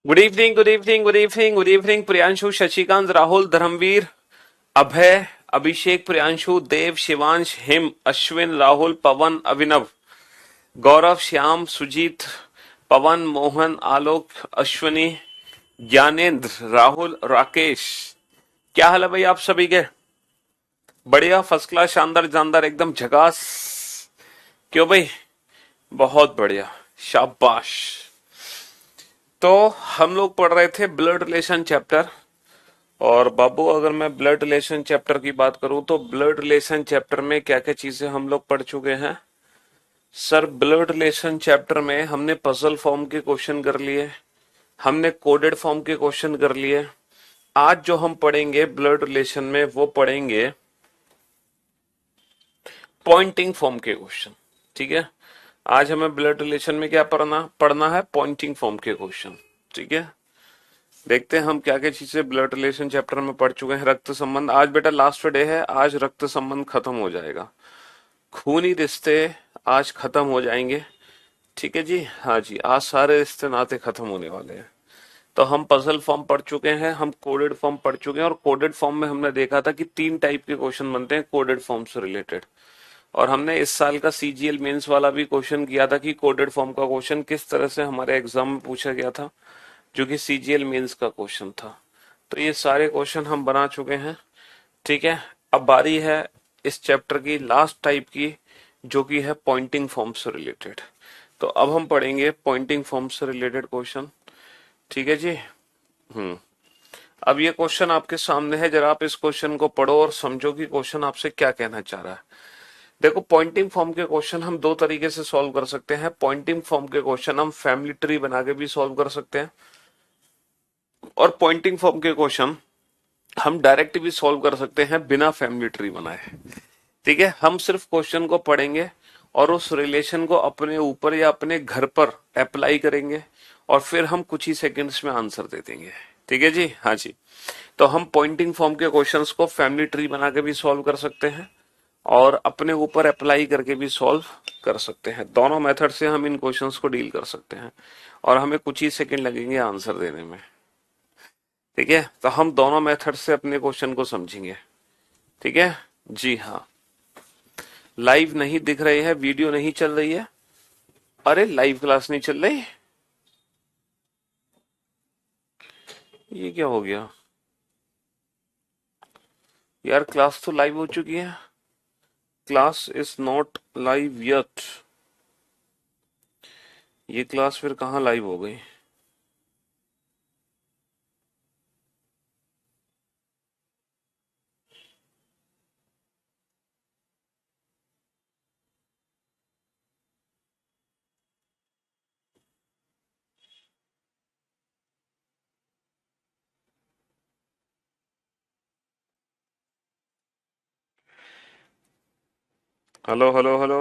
Good evening, good evening, good evening, good evening. Priyanshu, Shashikant, Rahul, Dharmveer, Abhay, Abhishek, Priyanshu, Dev, Shivansh, Him, Ashwin, Rahul, Pawan, Abhinav, Gaurav, Shyam, Sujeet, Pawan, Mohan, Alok, Ashwani, Gyanendra, Rahul, Rakesh. क्या हाल है भाई आप सभी के? बढ़िया, फर्स्ट क्लास, शानदार जानदार, एकदम झकास। क्यों भाई? बहुत बढ़िया, शाबाश। तो हम लोग पढ़ रहे थे ब्लड रिलेशन चैप्टर। और बाबू, अगर मैं ब्लड रिलेशन चैप्टर की बात करूं तो ब्लड रिलेशन चैप्टर में क्या क्या चीजें हम लोग पढ़ चुके हैं? सर, ब्लड रिलेशन चैप्टर में हमने पजल फॉर्म के क्वेश्चन कर लिए, हमने कोडेड फॉर्म के क्वेश्चन कर लिए। आज जो हम पढ़ेंगे ब्लड रिलेशन में वो पढ़ेंगे पॉइंटिंग फॉर्म के क्वेश्चन। ठीक है, आज हमें ब्लड रिलेशन में क्या पढ़ना पढ़ना है? पॉइंटिंग फॉर्म के क्वेश्चन। ठीक है, देखते हैं हम क्या क्या चीजें ब्लड रिलेशन चैप्टर में पढ़ चुके हैं। रक्त संबंध, आज बेटा लास्ट डे है, आज रक्त संबंध खत्म हो जाएगा। खूनी रिश्ते आज खत्म हो जाएंगे। ठीक है जी, हाँ जी, आज सारे रिश्ते नाते खत्म होने वाले हैं। तो हम पजल फॉर्म पढ़ चुके हैं, हम कोडेड फॉर्म पढ़ चुके हैं, और कोडेड फॉर्म में हमने देखा था कि 3 टाइप के क्वेश्चन बनते हैं कोडेड फॉर्म से रिलेटेड। और हमने इस साल का सीजीएल मेंस वाला भी क्वेश्चन किया था कि कोडेड फॉर्म का क्वेश्चन किस तरह से हमारे एग्जाम में पूछा गया था, जो कि सीजीएल मेंस का क्वेश्चन था। तो ये सारे क्वेश्चन हम बना चुके हैं। ठीक है, अब बारी है इस चैप्टर की लास्ट टाइप की, जो कि है पॉइंटिंग फॉर्म से रिलेटेड। तो अब हम पढ़ेंगे पॉइंटिंग फॉर्म से रिलेटेड क्वेश्चन। ठीक है जी। हम्म अब ये क्वेश्चन आपके सामने है, जरा आप इस क्वेश्चन को पढ़ो और समझो कि क्वेश्चन आपसे क्या कहना चाह रहा है। देखो, पॉइंटिंग फॉर्म के क्वेश्चन हम दो तरीके से सॉल्व कर सकते हैं। पॉइंटिंग फॉर्म के क्वेश्चन हम फैमिली ट्री बना के भी सॉल्व कर सकते हैं, और पॉइंटिंग फॉर्म के क्वेश्चन हम डायरेक्ट भी सॉल्व कर सकते हैं बिना फैमिली ट्री बनाए। ठीक है, हम सिर्फ क्वेश्चन को पढ़ेंगे और उस रिलेशन को अपने ऊपर या अपने घर पर अप्लाई करेंगे, और फिर हम कुछ ही सेकंड्स में आंसर दे देंगे। ठीक है जी, हाँ जी। तो हम पॉइंटिंग फॉर्म के क्वेश्चंस को फैमिली ट्री बना के भी सॉल्व कर सकते हैं, और अपने ऊपर अप्लाई करके भी सॉल्व कर सकते हैं। दोनों मेथड से हम इन क्वेश्चंस को डील कर सकते हैं, और हमें कुछ ही सेकंड लगेंगे आंसर देने में। ठीक है, तो हम दोनों मेथड से अपने क्वेश्चन को समझेंगे। ठीक है जी, हाँ। लाइव नहीं दिख रहे हैं, वीडियो नहीं चल रही है। अरे, लाइव क्लास नहीं चल रही, ये क्या हो गया यार? क्लास तो लाइव हो चुकी है। Class is not live yet. ये क्लास फिर कहाँ लाइव हो गई? Hello, hello, hello.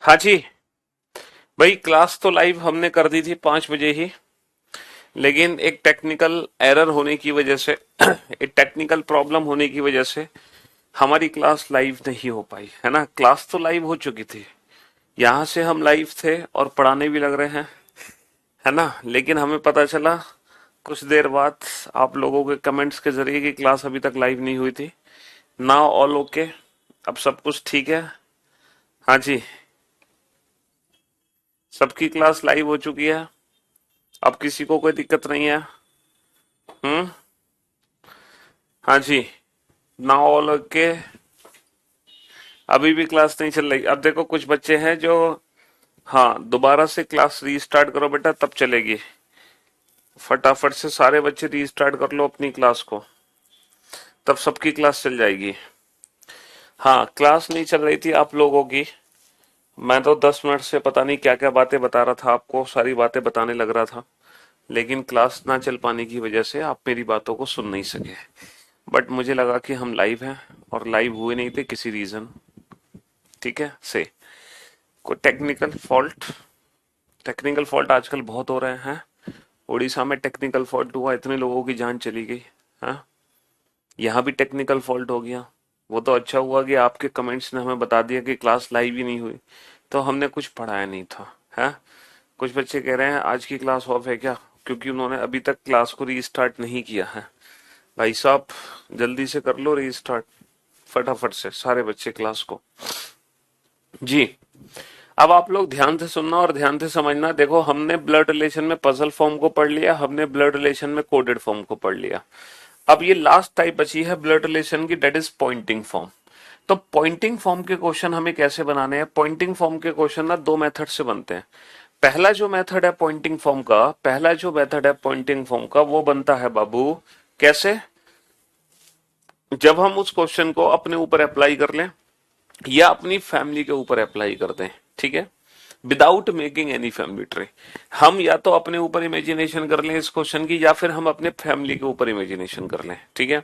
हाँ जी। भाई क्लास तो लाइव हमने कर दी थी 5 बजे ही, लेकिन एक टेक्निकल एरर होने की वजह से एक टेक्निकल प्रॉब्लम होने की वजह से हमारी क्लास लाइव नहीं हो पाई, है ना। क्लास तो लाइव हो चुकी थी, यहाँ से हम लाइव थे और पढ़ाने भी लग रहे हैं, है ना। लेकिन हमें पता चला कुछ देर बाद आप लोगों के कमेंट्स के जरिए कि क्लास अभी तक लाइव नहीं हुई थी। नाउ ऑल ओके, अब सब कुछ ठीक है। हाँ जी, सबकी क्लास लाइव हो चुकी है, अब किसी को कोई दिक्कत नहीं है। हम्म। हाँ जी, नाउ ऑल ओके। अभी भी क्लास नहीं चल रही। अब देखो कुछ बच्चे हैं जो, हाँ दोबारा से क्लास रीस्टार्ट करो बेटा तब चलेगी। फटाफट से सारे बच्चे रीस्टार्ट कर लो अपनी क्लास को, तब सबकी क्लास चल जाएगी। हाँ क्लास नहीं चल रही थी आप लोगों की, मैं तो 10 मिनट से पता नहीं क्या क्या बातें बता रहा था आपको, सारी बातें बताने लग रहा था, लेकिन क्लास ना चल पाने की वजह से आप मेरी बातों को सुन नहीं सके। बट मुझे लगा कि हम लाइव हैं और लाइव हुए नहीं थे किसी रीजन, ठीक है से कोई टेक्निकल फॉल्ट आजकल बहुत हो रहे हैं। उड़ीसा में टेक्निकल फॉल्ट हुआ, इतने लोगों की जान चली गई। हाँ, यहाँ भी टेक्निकल फॉल्ट हो गया। वो तो अच्छा हुआ कि आपके कमेंट्स ने हमें बता दिया कि क्लास लाइव ही नहीं हुई, तो हमने कुछ पढ़ाया नहीं था। है, कुछ बच्चे कह रहे हैं आज की क्लास ऑफ है क्या, क्योंकि उन्होंने अभी तक क्लास को रीस्टार्ट नहीं किया है। भाई साहब जल्दी से कर लो रीस्टार्ट, फटाफट से सारे बच्चे क्लास को। जी, अब आप लोग ध्यान से सुनना और ध्यान से समझना। देखो हमने ब्लड रिलेशन में पजल फॉर्म को पढ़ लिया, हमने ब्लड रिलेशन में कोडेड फॉर्म को पढ़ लिया। अब ये लास्ट टाइप बची है ब्लड रिलेशन की, डेट इज पॉइंटिंग फॉर्म। तो पॉइंटिंग फॉर्म के क्वेश्चन हमें कैसे बनाने हैं? पॉइंटिंग फॉर्म के क्वेश्चन ना दो मेथड से बनते हैं। पहला जो मेथड है पॉइंटिंग फॉर्म का, वो बनता है बाबू कैसे? जब हम उस क्वेश्चन को अपने ऊपर अप्लाई कर लें या अपनी फैमिली के ऊपर अप्लाई कर दें, ठीक है, without making any family tree. हम या तो अपने ऊपर इमेजिनेशन कर लें इस क्वेश्चन की, या फिर हम अपने फैमिली के ऊपर इमेजिनेशन कर लें, ठीक है।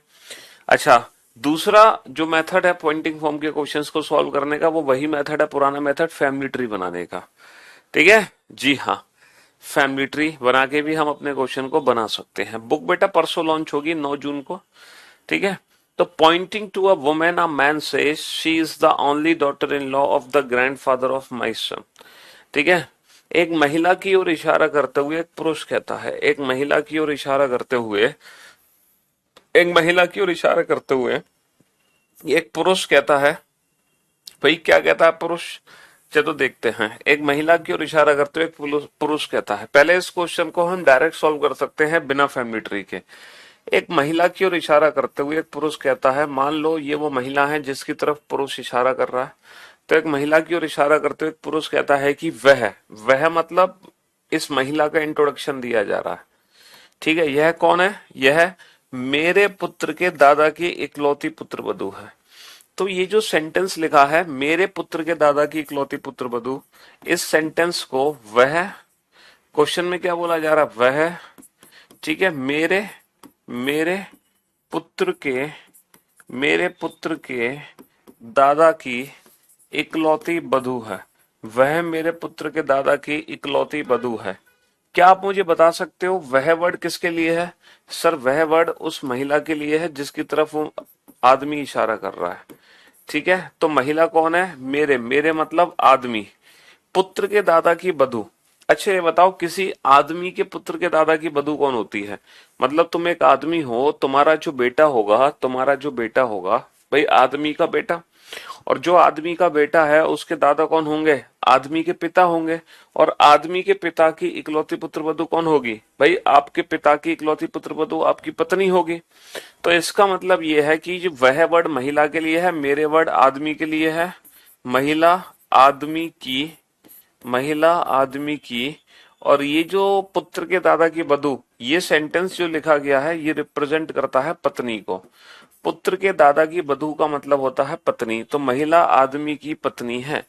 अच्छा, दूसरा जो मेथड है पॉइंटिंग फॉर्म के क्वेश्चंस को सॉल्व करने का, वो वही मेथड है, पुराना मेथड, फैमिली ट्री बनाने का, ठीक है। जी हाँ, फैमिली ट्री बना के भी हम अपने क्वेश्चन को बना सकते हैं। बुक बेटा परसों लॉन्च होगी 9 जून को, ठीक है। तो pointing to a women a man says she is the only daughter in law of the grandfather of my son, ठीक है। एक महिला की ओर इशारा करते हुए एक पुरुष कहता है, एक महिला की ओर इशारा करते हुए एक पुरुष कहता है। भाई क्या कहता है पुरुष? चलो देखते हैं। एक महिला की ओर इशारा करते हुए एक पुरुष कहता है। पहले इस क्वेश्चन को हम डायरेक्ट सॉल्व कर सकते हैं बिना फैमिली ट्री के। एक महिला की ओर इशारा करते हुए एक पुरुष कहता है, मान लो ये वो महिला है जिसकी तरफ पुरुष इशारा कर रहा है। तो एक महिला की ओर इशारा करते हुए एक पुरुष कहता है कि वह मतलब इस महिला का इंट्रोडक्शन दिया जा रहा है, ठीक है। यह कौन है? यह मेरे पुत्र के दादा की इकलौती पुत्र वधू है। तो ये जो सेंटेंस लिखा है, मेरे पुत्र के दादा की इकलौती पुत्र वधू, इस सेंटेंस को वह, क्वेश्चन में क्या बोला जा रहा है? वह, ठीक है। मेरे मेरे पुत्र के मेरे पुत्र के दादा की इकलौती बधू है। वह मेरे पुत्र के दादा की इकलौती बधू है। क्या आप मुझे बता सकते हो वह वर्ड किसके लिए है? सर वह वर्ड उस महिला के लिए है जिसकी तरफ वो आदमी इशारा कर रहा है, ठीक है। तो महिला कौन है? मेरे मतलब आदमी, पुत्र के दादा की बधू। अच्छा ये बताओ, किसी आदमी के पुत्र के दादा की बधू कौन होती है? मतलब तुम एक आदमी हो, तुम्हारा जो बेटा होगा भाई आदमी का बेटा, और जो आदमी का बेटा है उसके दादा कौन होंगे? आदमी के पिता होंगे। और आदमी के पिता की इकलौती पुत्र वधू कौन होगी? भाई आपके पिता की इकलौती पुत्र वधू आपकी पत्नी होगी। तो इसका मतलब यह है कि जो वह वर्ड महिला के लिए है, मेरे वर्ड आदमी के लिए है। महिला आदमी की महिला आदमी की और ये जो पुत्र के दादा की बधू, ये सेंटेंस जो लिखा गया है ये रिप्रेजेंट करता है पत्नी को। पुत्र के दादा की बधू का मतलब होता है पत्नी। तो महिला आदमी की पत्नी है,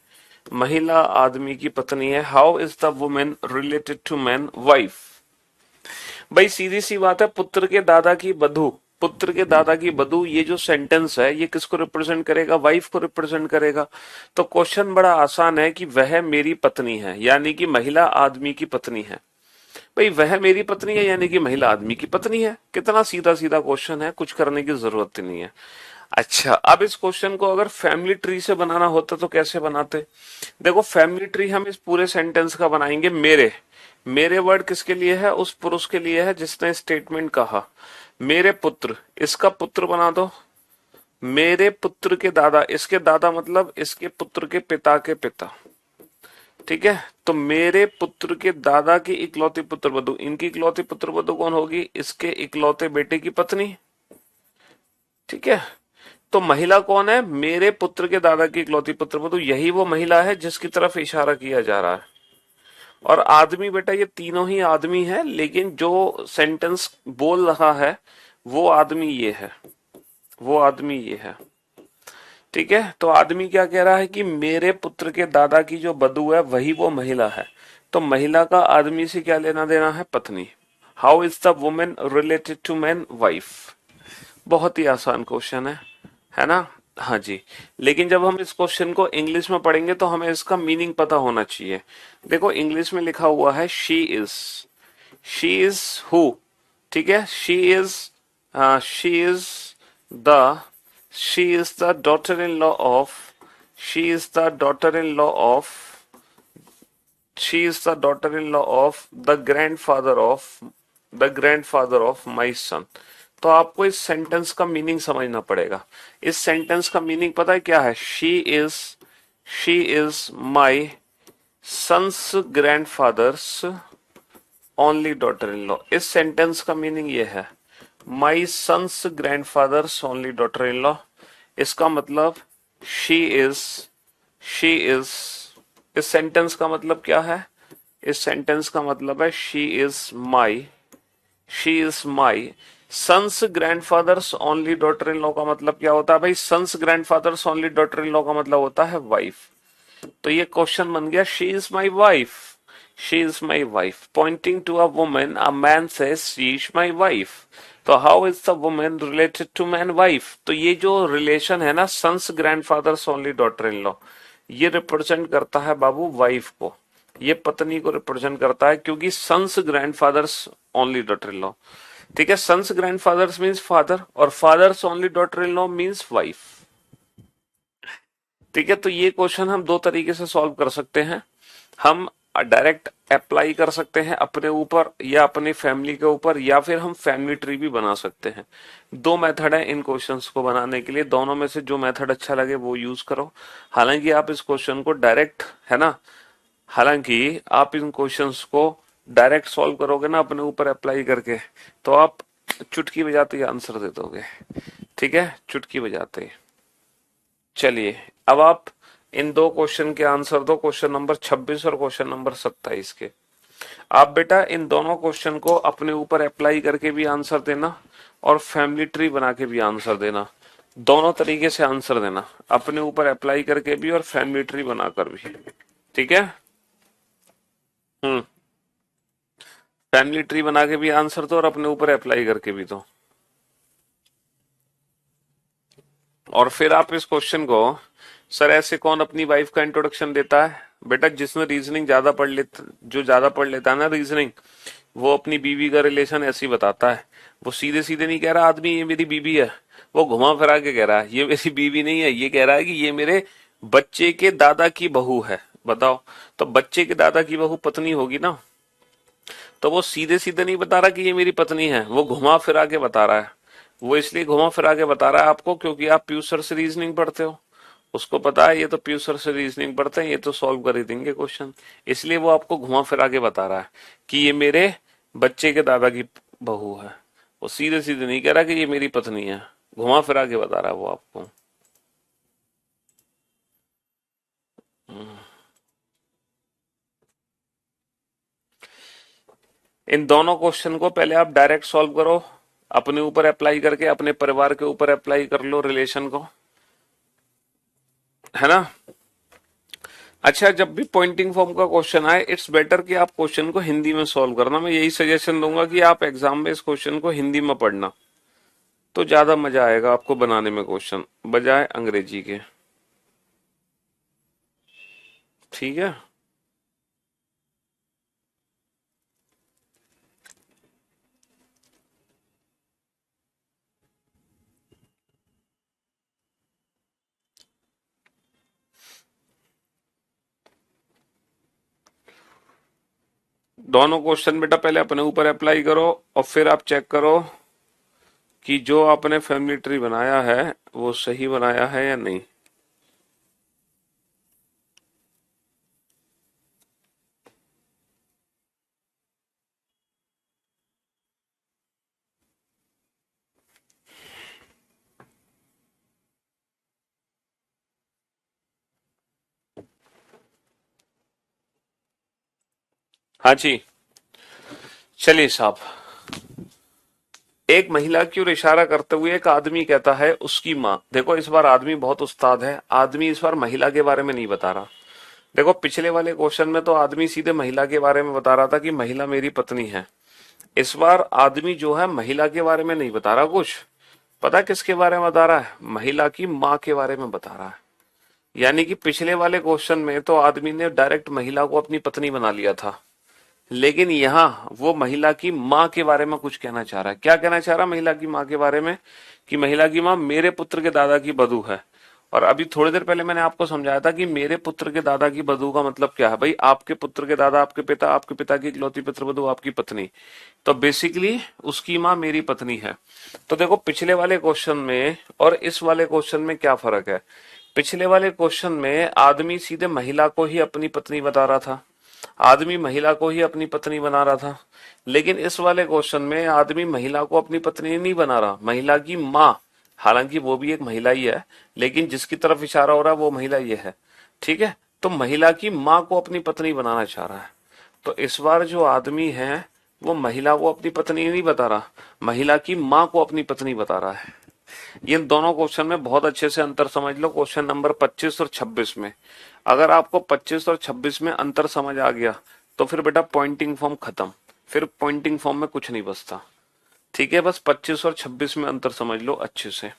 महिला आदमी की पत्नी है। How is the women related to man? Wife. भाई सीधी सी बात है, पुत्र के दादा की बधू पुत्र के दादा की बधू, ये जो सेंटेंस है ये किसको रिप्रेजेंट करेगा? वाइफ को रिप्रेजेंट करेगा। तो क्वेश्चन बड़ा आसान है कि वह मेरी पत्नी है, यानी कि महिला आदमी की पत्नी है। भाई वह मेरी पत्नी है यानी कि महिला आदमी की पत्नी है। कितना सीधा सीधा क्वेश्चन है, कुछ करने की जरूरत ही नहीं है। अच्छा, अब इस क्वेश्चन को अगर फैमिली ट्री से बनाना होता तो कैसे बनाते? देखो, फैमिली ट्री हम इस पूरे सेंटेंस का बनाएंगे। मेरे वर्ड किसके लिए है? उस पुरुष के लिए है जिसने स्टेटमेंट कहा। मेरे पुत्र, इसका पुत्र बना दो। मेरे पुत्र के दादा, इसके दादा मतलब इसके पुत्र के पिता के पिता। ठीक है, तो मेरे पुत्र के दादा की इकलौती पुत्र वधू, इनकी इकलौती पुत्र वधू कौन होगी? इसके इकलौते बेटे की पत्नी। ठीक है, तो महिला कौन है? मेरे पुत्र के दादा की इकलौती पुत्र वधू, यही वो महिला है जिसकी तरफ इशारा किया जा रहा है। और आदमी बेटा, ये तीनों ही आदमी है, लेकिन जो सेंटेंस बोल रहा है वो आदमी ये है, वो आदमी ये है। ठीक है, तो आदमी क्या कह रहा है कि मेरे पुत्र के दादा की जो बधू है वही वो महिला है। तो महिला का आदमी से क्या लेना देना है? पत्नी। How is the women related to man? Wife. बहुत ही आसान क्वेश्चन है ना? हाँ जी। लेकिन जब हम इस क्वेश्चन को इंग्लिश में पढ़ेंगे तो हमें इसका मीनिंग पता होना चाहिए। देखो, इंग्लिश में लिखा हुआ है शी इज हु। ठीक है, the she is the daughter in law of she is the daughter in law of she is the daughter in law of the grandfather of my son. तो आपको इस sentence का meaning समझना पड़ेगा। इस sentence का मीनिंग पता है क्या है? She is my son's grandfather's only daughter in law. इस सेंटेंस का मीनिंग ये है, my son's grandfather's only daughter in law. इसका मतलब शी इज इस सेंटेंस का मतलब क्या है? इस सेंटेंस का मतलब है she is my son's grandfather's only daughter in law का मतलब क्या होता है भाई? Son's grandfather's only daughter in law का मतलब होता है वाइफ। तो ये क्वेश्चन बन गया, she is my wife pointing to a woman, a man says she is my wife. तो how is the woman related to man? Wife. तो ये जो रिलेशन है ना, son's grandfather's only daughter in law, ये represent करता है बाबू wife को, ये पत्नी को रिप्रेजेंट करता है, क्योंकि son's grandfather's only daughter in law. ठीक है, सन्स ग्रैंडफादर्स मीन्स फादर और father's only daughter in law means wife. ठीक है, तो ये क्वेश्चन हम दो तरीके से सॉल्व कर सकते हैं। हम डायरेक्ट अप्लाई कर सकते हैं अपने ऊपर या अपनी फैमिली के ऊपर, या फिर हम फैमिली ट्री भी बना सकते हैं। दो मेथड है इन क्वेश्चंस को बनाने के लिए, दोनों में से जो मेथड अच्छा लगे वो यूज करो। हालांकि आप इस क्वेश्चन को डायरेक्ट, है ना, हालांकि आप इन क्वेश्चंस को डायरेक्ट सॉल्व करोगे ना अपने ऊपर अप्लाई करके, तो आप चुटकी बजाते ही आंसर दे दोगे। ठीक है, चुटकी बजाते ही। चलिए, अब आप इन दो क्वेश्चन के आंसर दो, क्वेश्चन नंबर 26 और क्वेश्चन नंबर 27 के। आप बेटा इन दोनों क्वेश्चन को अपने ऊपर अप्लाई करके भी आंसर देना और फैमिली ट्री बना के भी आंसर देना। दोनों तरीके से आंसर देना, अपने ऊपर अप्लाई करके भी और फैमिली ट्री बनाकर भी। ठीक है, फैमिली ट्री बना के भी आंसर दो और अपने ऊपर अप्लाई करके भी दो। और फिर आप इस क्वेश्चन को, सर ऐसे कौन अपनी वाइफ का इंट्रोडक्शन देता है? बेटा जिसने रीजनिंग ज्यादा पढ़ लेता, जो ज्यादा पढ़ लेता है ना रीजनिंग, वो अपनी बीवी का रिलेशन ऐसे ही बताता है। वो सीधे सीधे नहीं कह रहा आदमी ये मेरी बीवी है, वो घुमा फिरा के कह रहा है ये मेरी बीवी नहीं है, ये कह रहा है कि ये मेरे बच्चे के दादा की बहू है। बताओ, तो बच्चे के दादा की बहू पत्नी होगी ना, तो वो सीधे सीधे नहीं बता रहा कि ये मेरी पत्नी है, वो घुमा फिरा के बता रहा है। वो इसलिए घुमा फिरा के बता रहा है आपको क्योंकि आप प्यूर सर से रीजनिंग पढ़ते हो, उसको पता है ये तो प्यूर सर से रीजनिंग पढ़ते हैं, ये तो सॉल्व कर ही देंगे क्वेश्चन, इसलिए वो आपको घुमा फिरा के बता रहा है कि ये मेरे बच्चे के दादा की बहू है। वो सीधे सीधे नहीं कह रहा कि ये मेरी पत्नी है, घुमा फिरा के बता रहा है वो आपको। इन दोनों क्वेश्चन को पहले आप डायरेक्ट सॉल्व करो, अपने ऊपर अप्लाई करके, अपने परिवार के ऊपर अप्लाई कर लो रिलेशन को, है ना। अच्छा, जब भी पॉइंटिंग फॉर्म का क्वेश्चन आए, इट्स बेटर कि आप क्वेश्चन को हिंदी में सॉल्व करना। मैं यही सजेशन दूंगा कि आप एग्जाम में इस क्वेश्चन को हिंदी में पढ़ना। तो ज्यादा मजा आएगा आपको बनाने में क्वेश्चन, बजाय अंग्रेजी के। ठीक है। दोनों क्वेश्चन बेटा पहले अपने ऊपर अप्लाई करो और फिर आप चेक करो कि जो आपने फैमिली ट्री बनाया है वो सही बनाया है या नहीं। हाँ जी, चलिए साहब। एक महिला की ओर इशारा करते हुए एक आदमी कहता है उसकी माँ। देखो इस बार आदमी बहुत उस्ताद है, आदमी इस बार महिला के बारे में नहीं बता रहा। देखो पिछले वाले क्वेश्चन में तो आदमी सीधे महिला के बारे में बता रहा था कि महिला मेरी पत्नी है। इस बार आदमी जो है महिला के बारे में नहीं बता रहा कुछ। पता किसके बारे में बता रहा है? महिला की माँ के बारे में बता रहा है। यानी कि पिछले वाले क्वेश्चन में तो आदमी ने डायरेक्ट महिला को अपनी पत्नी बना लिया था, लेकिन यहाँ वो महिला की माँ के बारे में कुछ कहना चाह रहा है। क्या कहना चाह रहा है महिला की माँ के बारे में? कि महिला की माँ मेरे पुत्र के दादा की बधू है। और अभी थोड़ी देर पहले मैंने आपको समझाया था कि मेरे पुत्र के दादा की बधू का मतलब क्या है भाई? आपके पुत्र के दादा आपके पिता की इकलौती पुत्र बधू आपकी पत्नी। तो बेसिकली उसकी माँ मेरी पत्नी है। तो देखो पिछले वाले क्वेश्चन में और इस वाले क्वेश्चन में क्या फर्क है? पिछले वाले क्वेश्चन में आदमी सीधे महिला को ही अपनी पत्नी बता रहा था, आदमी महिला को ही अपनी पत्नी बना रहा था। लेकिन इस वाले क्वेश्चन में आदमी महिला को अपनी पत्नी नहीं बना रहा, महिला की माँ। हालांकि वो भी एक महिला ही है, लेकिन जिसकी तरफ इशारा हो रहा है वो महिला ये है। ठीक है, तो महिला की माँ को अपनी पत्नी बनाना चाह रहा है। तो इस बार जो आदमी है वो महिला को अपनी पत्नी नहीं बता रहा, महिला की माँ को अपनी पत्नी बता रहा है। इन दोनों क्वेश्चन में बहुत अच्छे से अंतर समझ लो। क्वेश्चन नंबर 25 और 26 में अगर आपको 25 और 26 में अंतर समझ आ गया तो फिर बेटा पॉइंटिंग फॉर्म खत्म, फिर पॉइंटिंग फॉर्म में कुछ नहीं बचता। ठीक है, बस 25 और 26 में अंतर समझ लो अच्छे से।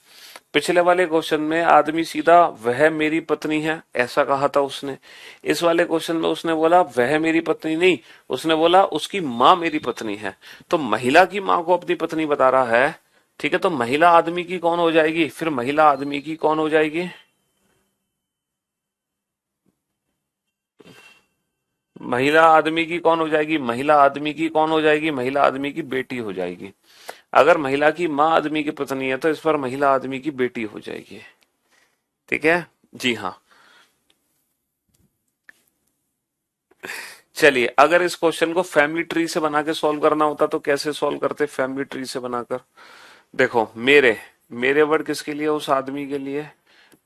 पिछले वाले क्वेश्चन में आदमी सीधा वह मेरी पत्नी है ऐसा कहा था उसने। इस वाले क्वेश्चन में उसने बोला वह मेरी पत्नी नहीं, उसने बोला उसकी माँ मेरी पत्नी है। तो महिला की माँ को अपनी पत्नी बता रहा है। ठीक है, तो महिला आदमी की कौन हो जाएगी? फिर महिला आदमी की कौन हो जाएगी? महिला आदमी की कौन हो जाएगी? महिला आदमी की कौन हो जाएगी? महिला आदमी की बेटी हो जाएगी। अगर महिला की माँ आदमी की पत्नी है तो इस पर महिला आदमी की बेटी हो जाएगी। ठीक है जी हाँ। चलिए, अगर इस क्वेश्चन को फैमिली ट्री से बना के सॉल्व करना होता तो कैसे सॉल्व करते? फैमिली ट्री से बनाकर देखो, मेरे मेरे वर्ड किसके लिए? उस आदमी के लिए।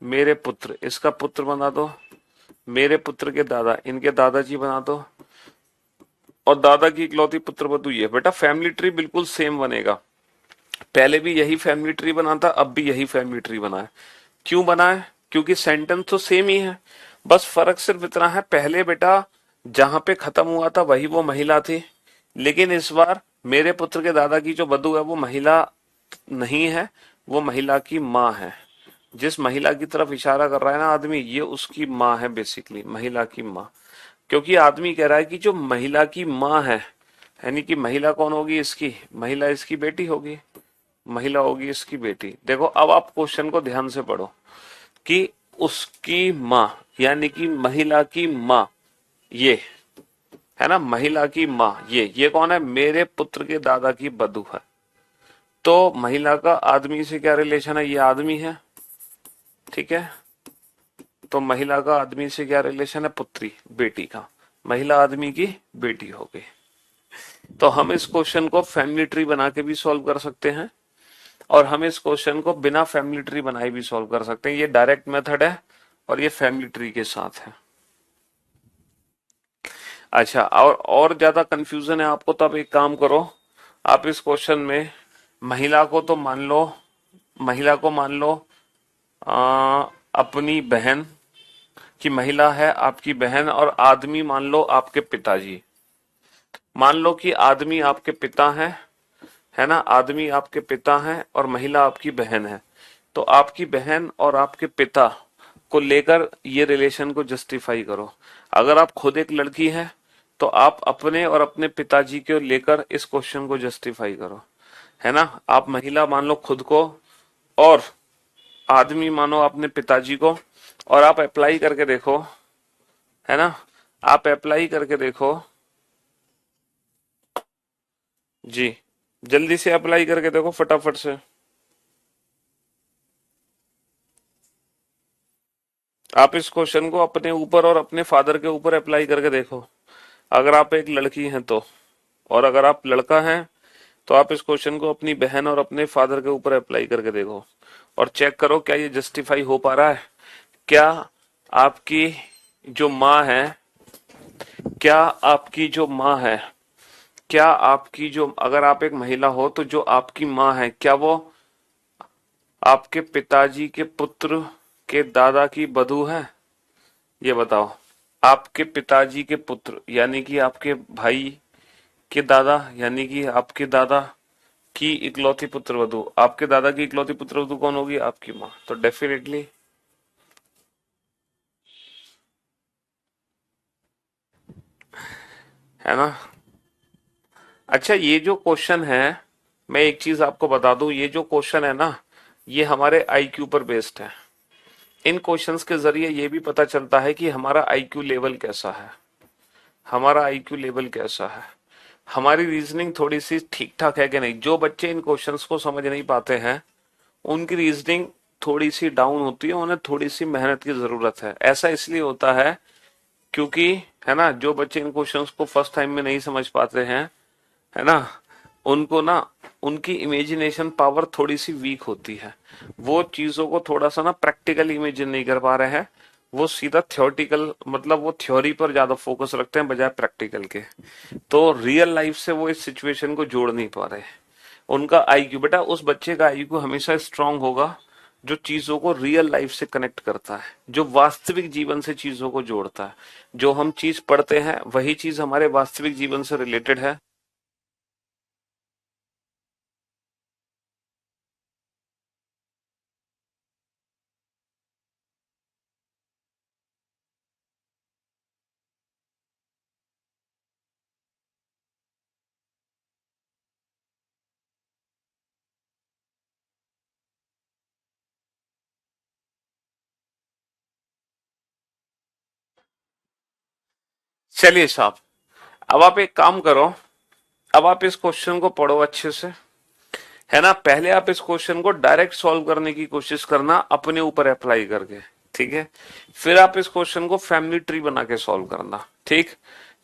मेरे पुत्र, इसका पुत्र बना दो। मेरे पुत्र के दादा, इनके दादाजी बना दो। और दादा की इकलौती पुत्र बधू ये। बेटा फैमिली ट्री बिल्कुल सेम बनेगा। पहले भी यही फैमिली ट्री बना था, अब भी यही फैमिली ट्री बना है। क्यों बना है? क्योंकि सेंटेंस तो सेम ही है। बस फर्क सिर्फ इतना है, पहले बेटा जहां पे खत्म हुआ था वही वो महिला थी, लेकिन इस बार मेरे पुत्र के दादा की जो बधू है वो महिला नहीं है, वो महिला की माँ है। जिस महिला की तरफ इशारा कर रहा है ना आदमी, ये उसकी माँ है, बेसिकली महिला की माँ। क्योंकि आदमी कह रहा है कि जो महिला की माँ है, यानी कि महिला कौन होगी? इसकी महिला इसकी बेटी होगी, महिला होगी इसकी बेटी। देखो अब आप क्वेश्चन को ध्यान से पढ़ो कि उसकी माँ यानी कि महिला की माँ ये है ना, महिला की माँ ये कौन है? मेरे पुत्र के दादा की बधू है। तो महिला का आदमी से क्या रिलेशन है? ये आदमी है। ठीक है, तो महिला का आदमी से क्या रिलेशन है? पुत्री, बेटी का। महिला आदमी की बेटी हो गई। तो हम इस क्वेश्चन को फैमिली ट्री बना के भी सॉल्व कर सकते हैं और हम इस क्वेश्चन को बिना फैमिली ट्री बनाए भी सॉल्व कर सकते हैं। ये डायरेक्ट मेथड है और ये फैमिली ट्री के साथ है। अच्छा, और ज्यादा कंफ्यूजन है आपको तो आप एक काम करो, आप इस क्वेश्चन में महिला को तो मान लो, महिला को मान लो अपनी बहन, कि महिला है आपकी बहन, और आदमी मान लो आपके पिताजी। मान लो कि आदमी आपके पिता है ना, आदमी आपके पिता हैं और महिला आपकी बहन है, तो आपकी बहन और आपके पिता को लेकर ये रिलेशन को जस्टिफाई करो। अगर आप खुद एक लड़की हैं तो आप अपने और अपने पिताजी को लेकर इस क्वेश्चन को जस्टिफाई करो, है ना। आप महिला मान लो खुद को और आदमी मानो अपने पिताजी को, और आप अप्लाई करके देखो, है ना, आप अप्लाई करके देखो जी, जल्दी से अप्लाई करके देखो फटाफट से। आप इस क्वेश्चन को अपने ऊपर और अपने फादर के ऊपर अप्लाई करके देखो, अगर आप एक लड़की हैं तो, और अगर आप लड़का हैं तो आप इस क्वेश्चन को अपनी बहन और अपने फादर के ऊपर अप्लाई करके देखो और चेक करो क्या ये जस्टिफाई हो पा रहा है। क्या आपकी जो माँ है, क्या आपकी जो माँ है, क्या आपकी जो, अगर आप एक महिला हो तो जो आपकी माँ है, क्या वो आपके पिताजी के पुत्र के दादा की बधू है? ये बताओ। आपके पिताजी के पुत्र यानी कि आपके भाई के दादा, यानी कि आपके दादा की इकलौती पुत्र वधु, आपके दादा की इकलौती पुत्र वधु कौन होगी? आपकी माँ। तो डेफिनेटली, है ना। अच्छा, ये जो क्वेश्चन है, मैं एक चीज आपको बता दूं, ये जो क्वेश्चन है ना, ये हमारे आईक्यू पर बेस्ड है। इन क्वेश्चंस के जरिए ये भी पता चलता है कि हमारा आईक्यू लेवल कैसा है, हमारा आईक्यू लेवल कैसा है, हमारी रीजनिंग थोड़ी सी ठीक ठाक है कि नहीं। जो बच्चे इन क्वेश्चंस को समझ नहीं पाते हैं उनकी रीजनिंग थोड़ी सी डाउन होती है, उन्हें थोड़ी सी मेहनत की जरूरत है। ऐसा इसलिए होता है क्योंकि, है ना, जो बच्चे इन क्वेश्चंस को फर्स्ट टाइम में नहीं समझ पाते हैं, है ना, उनको ना, उनकी इमेजिनेशन पावर थोड़ी सी वीक होती है। वो चीजों को थोड़ा सा ना प्रैक्टिकल इमेजिन नहीं कर पा रहे हैं, वो सीधा थ्योरेटिकल, मतलब वो थ्योरी पर ज्यादा फोकस रखते हैं बजाय प्रैक्टिकल के। तो रियल लाइफ से वो इस सिचुएशन को जोड़ नहीं पा रहे। उनका आईक्यू, बेटा उस बच्चे का आईक्यू हमेशा स्ट्रांग होगा जो चीजों को रियल लाइफ से कनेक्ट करता है, जो वास्तविक जीवन से चीजों को जोड़ता है। जो हम चीज पढ़ते हैं वही चीज हमारे वास्तविक जीवन से रिलेटेड है। चलिए साहब, अब आप एक काम करो, अब आप इस क्वेश्चन को पढ़ो अच्छे से, है ना। पहले आप इस क्वेश्चन को डायरेक्ट सॉल्व करने की कोशिश करना अपने ऊपर अप्लाई करके, ठीक है। फिर आप इस क्वेश्चन को फैमिली ट्री बना के सॉल्व करना, ठीक।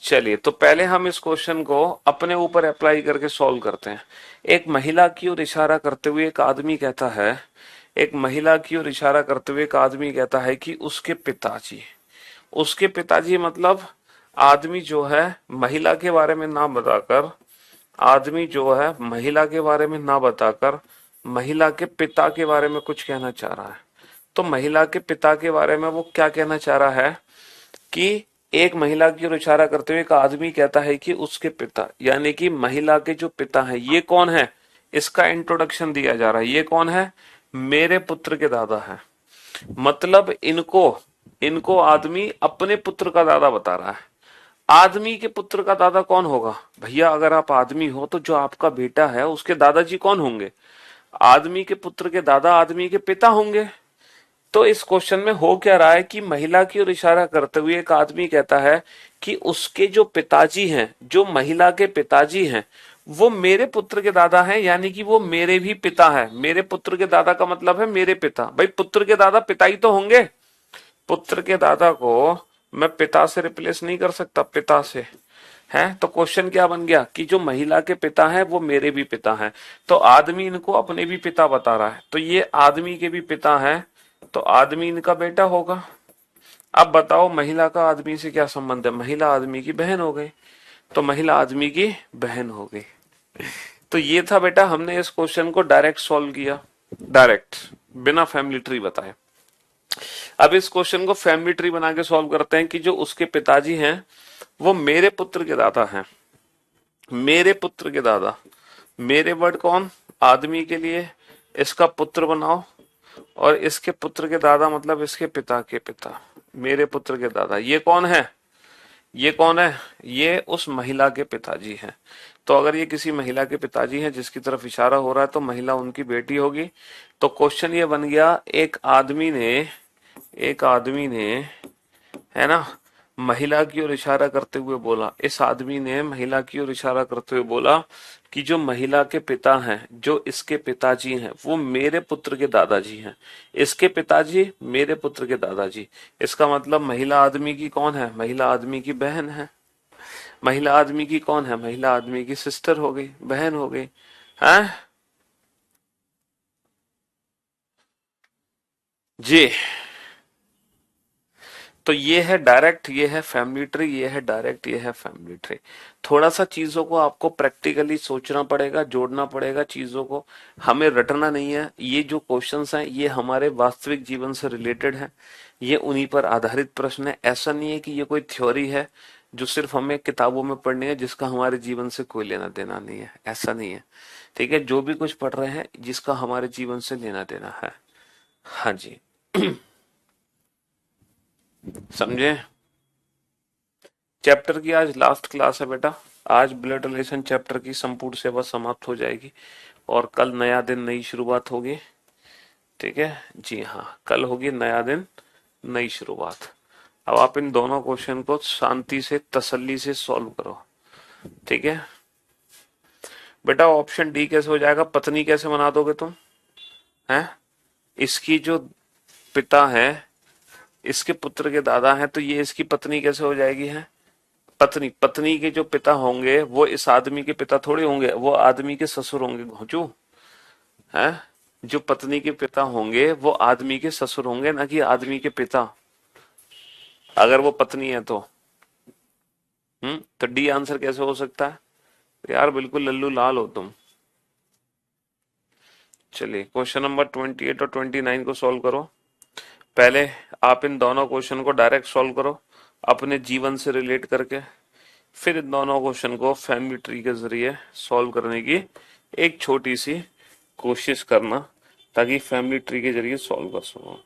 चलिए, तो पहले हम इस क्वेश्चन को अपने ऊपर अप्लाई करके सॉल्व करते हैं। एक महिला की ओर इशारा करते हुए एक आदमी कहता है, एक महिला की ओर इशारा करते हुए एक आदमी कहता है कि उसके पिताजी, उसके पिताजी मतलब आदमी जो है महिला के बारे में ना बताकर, आदमी जो है महिला के बारे में ना बताकर महिला के पिता के बारे में कुछ कहना चाह रहा है। तो महिला के पिता के बारे में वो क्या कहना चाह रहा है कि एक महिला की ओर इशारा करते हुए एक आदमी कहता है कि उसके पिता, यानी कि महिला के जो पिता है, ये कौन है, इसका इंट्रोडक्शन दिया जा रहा है। ये कौन है? मेरे पुत्र के दादा है। मतलब इनको, इनको आदमी अपने पुत्र का दादा बता रहा है। आदमी के पुत्र का दादा कौन होगा भैया? अगर आप आदमी हो तो जो आपका बेटा है उसके दादाजी कौन होंगे? आदमी के पुत्र के दादा आदमी के पिता होंगे। तो इस क्वेश्चन में हो क्या रहा है कि महिला की ओर इशारा करते हुए एक आदमी कहता है कि उसके जो पिताजी हैं, जो महिला के पिताजी हैं, वो मेरे पुत्र के दादा हैं, यानी कि वो मेरे भी पिता है। मेरे पुत्र के दादा का मतलब है मेरे पिता। भाई पुत्र के दादा पिता ही तो होंगे। पुत्र के दादा को मैं पिता से रिप्लेस नहीं कर सकता, पिता से, है। तो क्वेश्चन क्या बन गया कि जो महिला के पिता हैं वो मेरे भी पिता हैं। तो आदमी इनको अपने भी पिता बता रहा है, तो ये आदमी के भी पिता हैं, तो आदमी इनका बेटा होगा। अब बताओ महिला का आदमी से क्या संबंध है? महिला आदमी की बहन हो गई, तो महिला आदमी की बहन हो गई। तो ये था बेटा, हमने इस क्वेश्चन को डायरेक्ट सॉल्व किया, डायरेक्ट, बिना फैमिली ट्री बताए। अब इस क्वेश्चन को फैमिली ट्री बना के सॉल्व करते हैं कि जो उसके पिताजी हैं वो मेरे पुत्र के दादा हैं, मेरे पुत्र के दादा। मेरे वर्ड कौन, आदमी के लिए, इसका पुत्र बनाओ, और इसके पुत्र के दादा मतलब इसके पिता के पिता, मेरे पुत्र के दादा, ये कौन है, ये कौन है, ये उस महिला के पिताजी हैं। तो अगर ये किसी महिला के पिताजी हैं जिसकी तरफ इशारा हो रहा है तो महिला उनकी बेटी होगी। तो क्वेश्चन ये बन गया, एक आदमी ने है ना महिला की ओर इशारा करते हुए बोला, इस आदमी ने महिला की ओर इशारा करते हुए बोला कि जो महिला के पिता हैं, जो इसके पिताजी हैं, वो मेरे पुत्र के दादाजी हैं। इसके पिताजी मेरे पुत्र के दादाजी, इसका मतलब महिला आदमी की कौन है, महिला आदमी की बहन है। महिला आदमी की कौन है, महिला आदमी की सिस्टर हो गई, बहन हो गई है जी। तो ये है डायरेक्ट, ये है फैमिली ट्री, ये है डायरेक्ट, ये है फैमिली ट्री। थोड़ा सा चीजों को आपको प्रैक्टिकली सोचना पड़ेगा, जोड़ना पड़ेगा चीजों को, हमें रटना नहीं है। ये जो क्वेश्चंस हैं ये हमारे वास्तविक जीवन से रिलेटेड हैं, ये उन्हीं पर आधारित प्रश्न है। ऐसा नहीं है कि ये कोई थ्योरी है जो सिर्फ हमें किताबों में पढ़नी है, जिसका हमारे जीवन से कोई लेना देना नहीं है, ऐसा नहीं है। ठीक है, जो भी कुछ पढ़ रहे हैं जिसका हमारे जीवन से लेना देना है। हाँ जी, समझे। चैप्टर की आज लास्ट क्लास है बेटा, आज ब्लड रिलेशन चैप्टर की संपूर्ण सेवा समाप्त हो जाएगी और कल नया दिन, नई शुरुआत होगी। ठीक है जी, हाँ कल होगी नया दिन, नई शुरुआत। अब आप इन दोनों क्वेश्चन को शांति से, तसल्ली से सॉल्व करो। ठीक है बेटा, ऑप्शन डी कैसे हो जाएगा, पत्नी कैसे बना दोगे तुम, हैं, इसकी जो पिता है, इसके पुत्र के दादा हैं, तो ये इसकी पत्नी कैसे हो जाएगी, है पत्नी, पत्नी के जो पिता होंगे वो इस आदमी के पिता थोड़ी होंगे, वो आदमी के ससुर होंगे, घोंचू है। जो पत्नी के पिता होंगे वो आदमी के ससुर होंगे, ना कि आदमी के पिता, अगर वो पत्नी है तो। तो डी आंसर कैसे हो सकता है, तो यार बिल्कुल लल्लू लाल हो तुम। चलिए क्वेश्चन नंबर 28 और 29 को सॉल्व करो। पहले आप इन दोनों क्वेश्चन को डायरेक्ट सॉल्व करो अपने जीवन से रिलेट करके, फिर इन दोनों क्वेश्चन को फैमिली ट्री के जरिए सॉल्व करने की एक छोटी सी कोशिश करना, ताकि फैमिली ट्री के जरिए सॉल्व कर सको।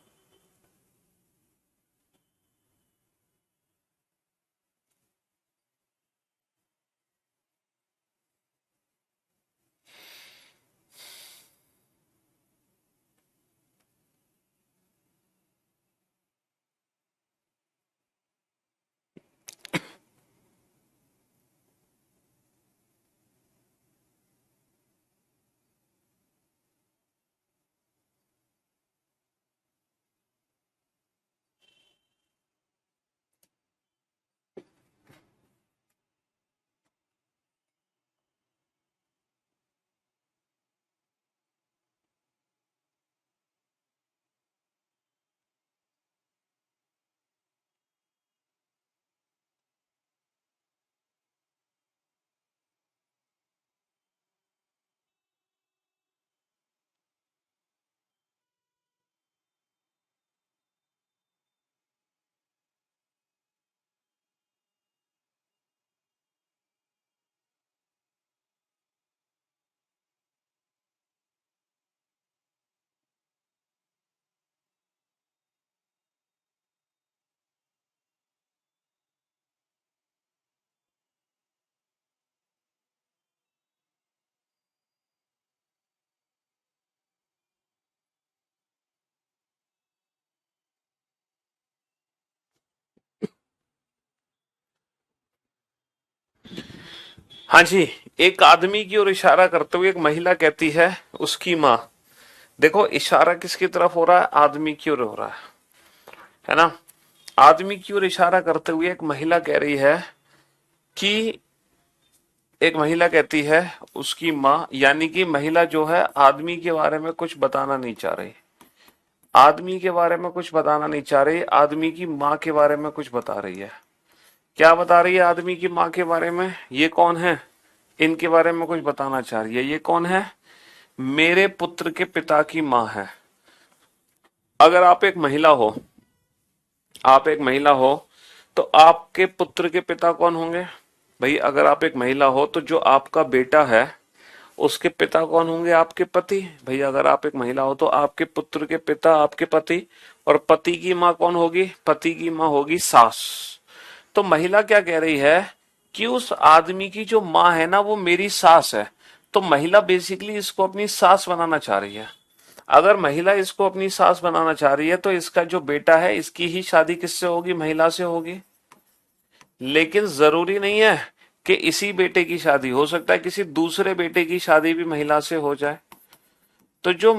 हाँ जी, एक आदमी की ओर इशारा करते हुए एक महिला कहती है उसकी माँ, देखो इशारा किसकी तरफ हो रहा है, आदमी की ओर हो रहा है ना। आदमी की ओर इशारा करते हुए एक महिला कह रही है कि, एक महिला कहती है उसकी माँ, यानी कि महिला जो है आदमी के बारे में कुछ बताना नहीं चाह रही, आदमी के बारे में कुछ बताना नहीं चाह रही, आदमी की माँ के बारे में कुछ बता रही है। क्या बता रही है आदमी की माँ के बारे में, ये कौन है, इनके बारे में कुछ बताना चाह रही है। ये कौन है, मेरे पुत्र के पिता की माँ है। अगर आप एक महिला हो, आप एक महिला हो तो आपके पुत्र के पिता कौन होंगे भाई, अगर आप एक महिला हो तो जो आपका बेटा है उसके पिता कौन होंगे? आपके पति। भैया अगर आप एक महिला हो तो आपके पुत्र के पिता आपके पति, और पति की माँ कौन होगी? पति की माँ होगी सास। तो महिला क्या कह रही है कि उस आदमी की जो माँ है ना वो मेरी सास है। तो महिला बेसिकली इसको अपनी सास बनाना चाह रही है। अगर महिला इसको अपनी सास बनाना चाह रही है तो इसका जो बेटा है इसकी ही शादी किससे होगी? महिला से होगी। लेकिन जरूरी नहीं है कि इसी बेटे की शादी, हो सकता है किसी दूसरे बेटे की शादी भी महिला से हो जाए। तो जो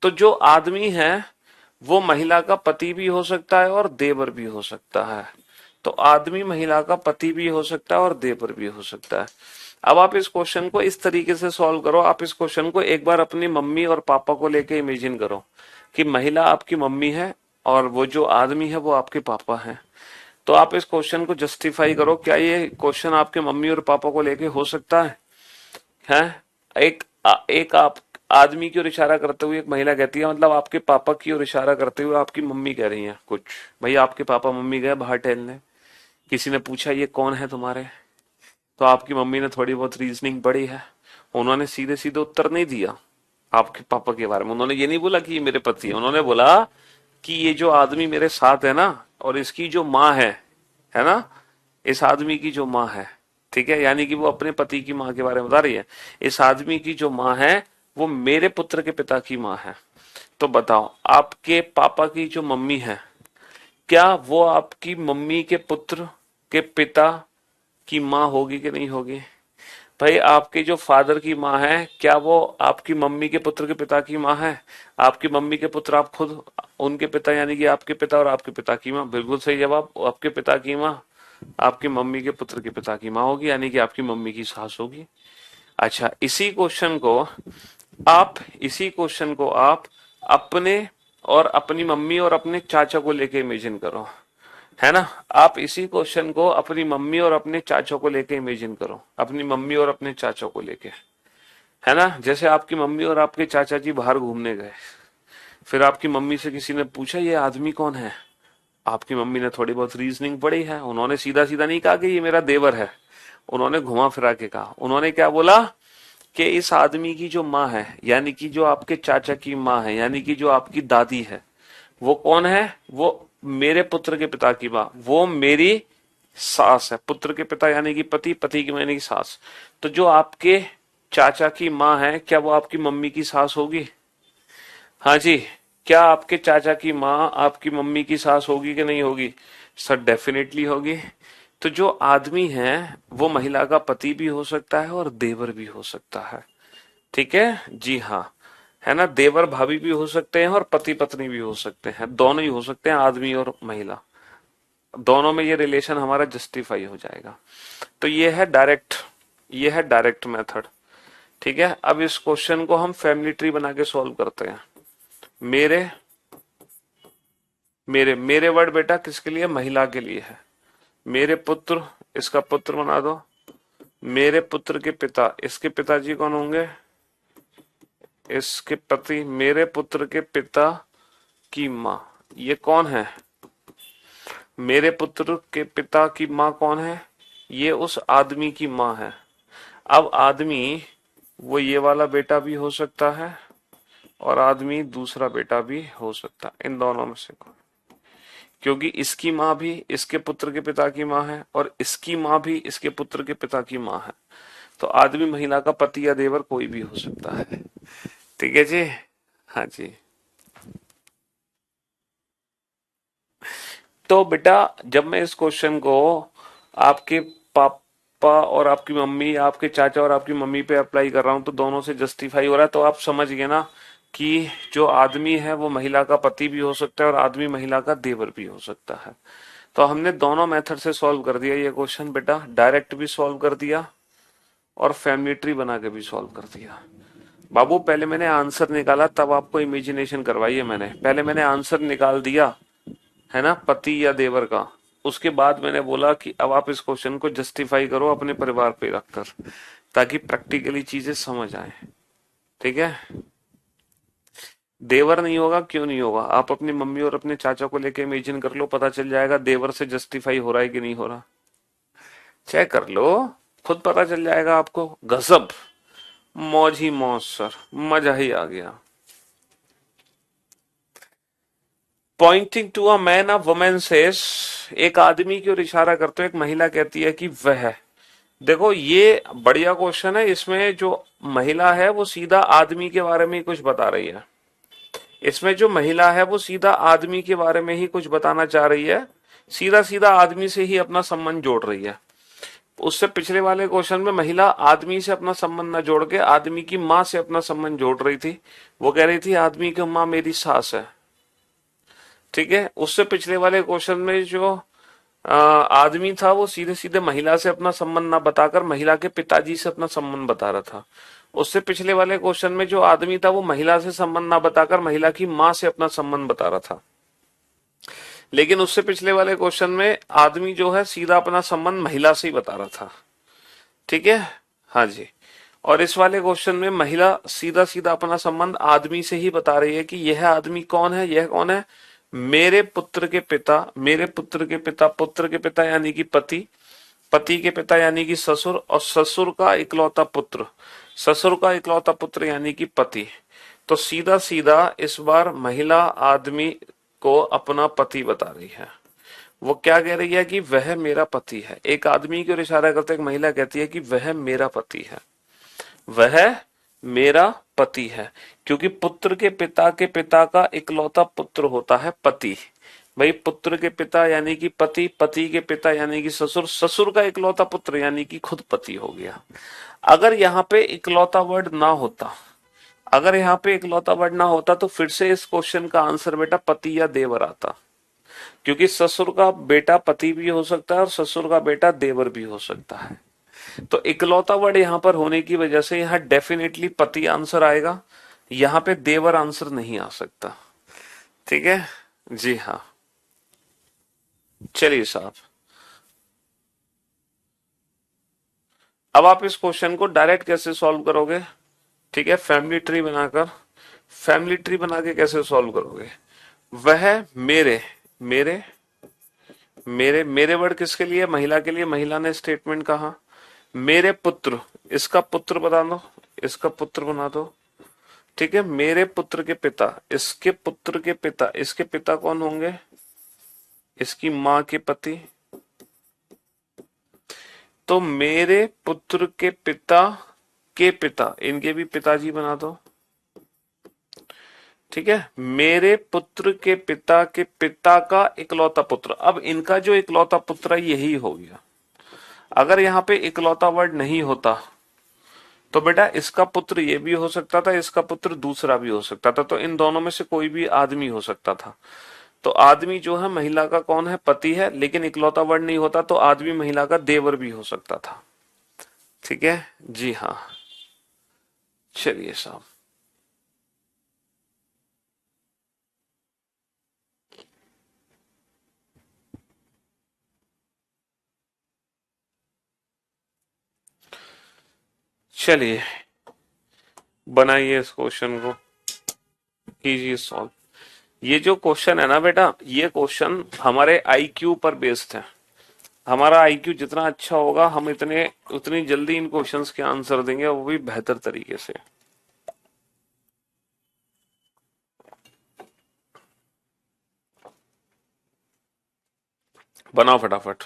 तो जो आदमी है वो महिला का पति भी हो सकता है और देवर भी हो सकता है। तो आदमी महिला का पति भी हो सकता है और देवर भी हो सकता है। अब आप इस क्वेश्चन को इस तरीके से सॉल्व करो। आप इस क्वेश्चन को एक बार अपनी मम्मी और पापा को लेके इमेजिन करो कि महिला आपकी मम्मी है और वो जो आदमी है वो आपके पापा है। तो आप इस क्वेश्चन को जस्टिफाई करो, क्या ये क्वेश्चन आपके मम्मी और पापा को लेके हो सकता है? हैं? एक आप आदमी की ओर इशारा करते हुए एक महिला कहती है, मतलब आपके पापा की ओर इशारा करते हुए आपकी मम्मी कह रही है कुछ, भाई आपके पापा मम्मी गए बाहर टहलने, किसी ने पूछा ये कौन है तुम्हारे? तो आपकी मम्मी ने थोड़ी बहुत रीजनिंग पढ़ी है, उन्होंने सीधे सीधे उत्तर नहीं दिया आपके पापा के बारे में। उन्होंने ये नहीं बोला कि ये मेरे पति है, उन्होंने बोला कि ये जो आदमी मेरे साथ है ना, और इसकी जो माँ है ना, इस आदमी की जो माँ है, ठीक है, यानी कि वो अपने पति की माँ के बारे में बता रही है। इस आदमी की जो माँ है वो मेरे पुत्र के पिता की माँ है। तो बताओ आपके पापा की जो मम्मी है, क्या वो आपकी मम्मी के पुत्र के पिता की माँ होगी कि नहीं होगी? भाई आपके जो फादर की माँ है, क्या वो आपकी मम्मी के पुत्र के पिता की माँ है? आपकी मम्मी के पुत्र आप खुद, उनके पिता यानी कि आपके पिता, और आपके पिता की माँ। बिल्कुल सही जवाब। आपके पिता की माँ आपकी मम्मी के पुत्र के पिता की माँ होगी, यानी कि आपकी मम्मी की सास होगी। अच्छा, इसी क्वेश्चन को आप अपने और अपनी मम्मी और अपने चाचा को लेके इमेजिन करो, है ना। आप इसी क्वेश्चन को अपनी मम्मी और अपने चाचा को लेके इमेजिन करो, अपनी मम्मी और अपने चाचा को लेके, है ना। जैसे आपकी मम्मी और आपके चाचा जी बाहर घूमने गए, फिर आपकी मम्मी से किसी ने पूछा ये आदमी कौन है? आपकी मम्मी ने थोड़ी बहुत रीजनिंग पढ़ी है, उन्होंने सीधा सीधा नहीं कहा कि ये मेरा देवर है, उन्होंने घुमा फिरा के कहा। उन्होंने क्या बोला कि इस आदमी की जो माँ है, यानी कि जो आपके चाचा की माँ है, यानी कि जो आपकी दादी है, वो कौन है? वो मेरे पुत्र के पिता की माँ, वो मेरी सास है। पुत्र के पिता यानी कि पति, पति की माँ यानी कि सास। तो जो आपके चाचा की माँ है, क्या वो आपकी मम्मी की सास होगी? हाँ जी। क्या आपके चाचा की माँ आपकी मम्मी की सास होगी कि नहीं होगी? सर डेफिनेटली होगी। तो जो आदमी है वो महिला का पति भी हो सकता है और देवर भी हो सकता है, ठीक है जी हाँ, है ना। देवर भाभी भी हो सकते हैं और पति पत्नी भी हो सकते हैं, दोनों ही हो सकते हैं, आदमी और महिला, दोनों में ये रिलेशन हमारा जस्टिफाई हो जाएगा। तो ये है डायरेक्ट मेथड, ठीक है। अब इस क्वेश्चन को हम फैमिली ट्री बना के सॉल्व करते हैं। मेरे मेरे मेरे वर्ड बेटा किसके लिए? महिला के लिए है। मेरे पुत्र, इसका पुत्र बना दो। मेरे पुत्र के पिता, इसके पिताजी कौन होंगे? इसके पति। मेरे पुत्र के पिता की माँ, ये कौन है? मेरे पुत्र के पिता की माँ कौन है? ये उस आदमी की माँ है। अब आदमी वो ये वाला बेटा भी हो सकता है और आदमी दूसरा बेटा भी हो सकता है, इन दोनों में से कोई, क्योंकि इसकी माँ भी इसके पुत्र के पिता की माँ है और इसकी माँ भी इसके पुत्र के पिता की माँ है। तो आदमी महिला का पति या देवर कोई भी हो सकता है, ठीक है जी। हाँ जी। तो बेटा जब मैं इस क्वेश्चन को आपके पापा और आपकी मम्मी, आपके चाचा और आपकी मम्मी पे अप्लाई कर रहा हूं तो दोनों से जस्टिफाई हो रहा है, तो आप समझ गए ना कि जो आदमी है वो महिला का पति भी हो सकता है और आदमी महिला का देवर भी हो सकता है। तो हमने दोनों मेथड से सॉल्व कर दिया ये क्वेश्चन बेटा, डायरेक्ट भी सॉल्व कर दिया और फैमिली ट्री बना के भी सॉल्व कर दिया। बाबू पहले मैंने आंसर निकाला तब आपको इमेजिनेशन करवाई है मैंने, पहले मैंने आंसर निकाल दिया, है ना, पति या देवर का। उसके बाद मैंने बोला कि अब आप इस क्वेश्चन को जस्टिफाई करो अपने परिवार पे रखकर, ताकि प्रैक्टिकली चीजें समझ आए, ठीक है। देवर नहीं होगा, क्यों नहीं होगा? आप अपनी मम्मी और अपने चाचा को लेके इमेजिन कर लो, पता चल जाएगा देवर से जस्टिफाई हो रहा है कि नहीं हो रहा। चेक कर लो, खुद पता चल जाएगा आपको। गजब, मौज ही मौज सर, मजा ही आ गया। Pointing to a man, a women says, एक आदमी की ओर इशारा करते हुए एक महिला कहती है कि वह। देखो ये बढ़िया क्वेश्चन है, इसमें जो महिला है वो सीधा आदमी के बारे में ही कुछ बता रही है। इसमें जो महिला है वो सीधा आदमी के बारे में ही कुछ बताना चाह रही है, सीधा सीधा आदमी से ही अपना संबंध जोड़ रही है। उससे पिछले वाले क्वेश्चन में महिला आदमी से अपना संबंध न जोड़ के आदमी की माँ से अपना संबंध जोड़ रही थी। वो कह रही थी आदमी की माँ मेरी सास है। ठीक है, उससे पिछले वाले क्वेश्चन में जो आदमी था वो सीधे सीधे महिला से अपना संबंध ना बताकर महिला के पिताजी से अपना संबंध बता रहा था। उससे पिछले वाले क्वेश्चन में जो आदमी था वो महिला से संबंध ना बताकर महिला की माँ से अपना संबंध बता रहा था। लेकिन उससे पिछले वाले क्वेश्चन में आदमी जो है सीधा अपना संबंध महिला से ही बता रहा था। ठीक है, हाँ जी। और इस वाले क्वेश्चन में महिला सीधा सीधा अपना संबंध आदमी से ही बता रही है कि यह आदमी कौन है, यह कौन है, मेरे पुत्र के पिता, मेरे पुत्र के पिता, पुत्र के पिता यानी कि पति, पति के पिता यानी कि ससुर, और ससुर का इकलौता पुत्र, ससुर का इकलौता पुत्र यानी कि पति। तो सीधा सीधा इस बार महिला आदमी को अपना पति बता रही है। वो क्या कह रही है कि वह मेरा पति है। एक आदमी की ओर इशारा करते एक महिला कहती है कि वह मेरा पति है, वह मेरा पति है। क्योंकि पुत्र के पिता का इकलौता पुत्र होता है पति। भाई पुत्र के पिता यानी कि पति, पति के पिता यानी कि ससुर, ससुर का इकलौता पुत्र यानी कि खुद पति हो गया। अगर यहाँ पे इकलौता वर्ड ना होता, अगर यहाँ पे इकलौता वर्ड ना होता तो फिर से इस क्वेश्चन का आंसर बेटा पति या देवर आता। क्योंकि ससुर का बेटा पति भी हो सकता है और ससुर का बेटा देवर भी हो सकता है। तो इकलौता वर्ड यहां पर होने की वजह से यहां डेफिनेटली पति आंसर आएगा, यहां पे देवर आंसर नहीं आ सकता। ठीक है, जी हाँ। चलिए साहब, अब आप इस क्वेश्चन को डायरेक्ट कैसे सॉल्व करोगे? ठीक है, फैमिली ट्री बनाकर, फैमिली ट्री बना के कैसे सॉल्व करोगे? वह मेरे, मेरे, मेरे वर्ड किसके लिए? महिला के लिए। महिला ने स्टेटमेंट कहा मेरे पुत्र, इसका पुत्र बता दो, इसका पुत्र बना दो। ठीक है, मेरे पुत्र के पिता, इसके पुत्र के पिता, इसके पिता कौन होंगे? इसकी मां के पति। तो मेरे पुत्र के पिता, इनके भी पिताजी बना दो। ठीक है, मेरे पुत्र के पिता का इकलौता पुत्र। अब इनका जो इकलौता पुत्र है यही हो गया। अगर यहाँ पे इकलौता वर्ड नहीं होता तो बेटा इसका पुत्र ये भी हो सकता था, इसका पुत्र दूसरा भी हो सकता था, तो इन दोनों में से कोई भी आदमी हो सकता था। तो आदमी जो है महिला का कौन है? पति है। लेकिन इकलौता वर्ड नहीं होता तो आदमी महिला का देवर भी हो सकता था। ठीक है, जी हाँ। चलिए साहब, चलिए बनाइए इस क्वेश्चन को, कीजिए सॉल्व। ये जो क्वेश्चन है ना बेटा, ये क्वेश्चन हमारे आईक्यू पर बेस्ड है। हमारा आईक्यू जितना अच्छा होगा हम इतने उतनी जल्दी इन क्वेश्चंस के आंसर देंगे, वो भी बेहतर तरीके से। बनाओ फटाफट।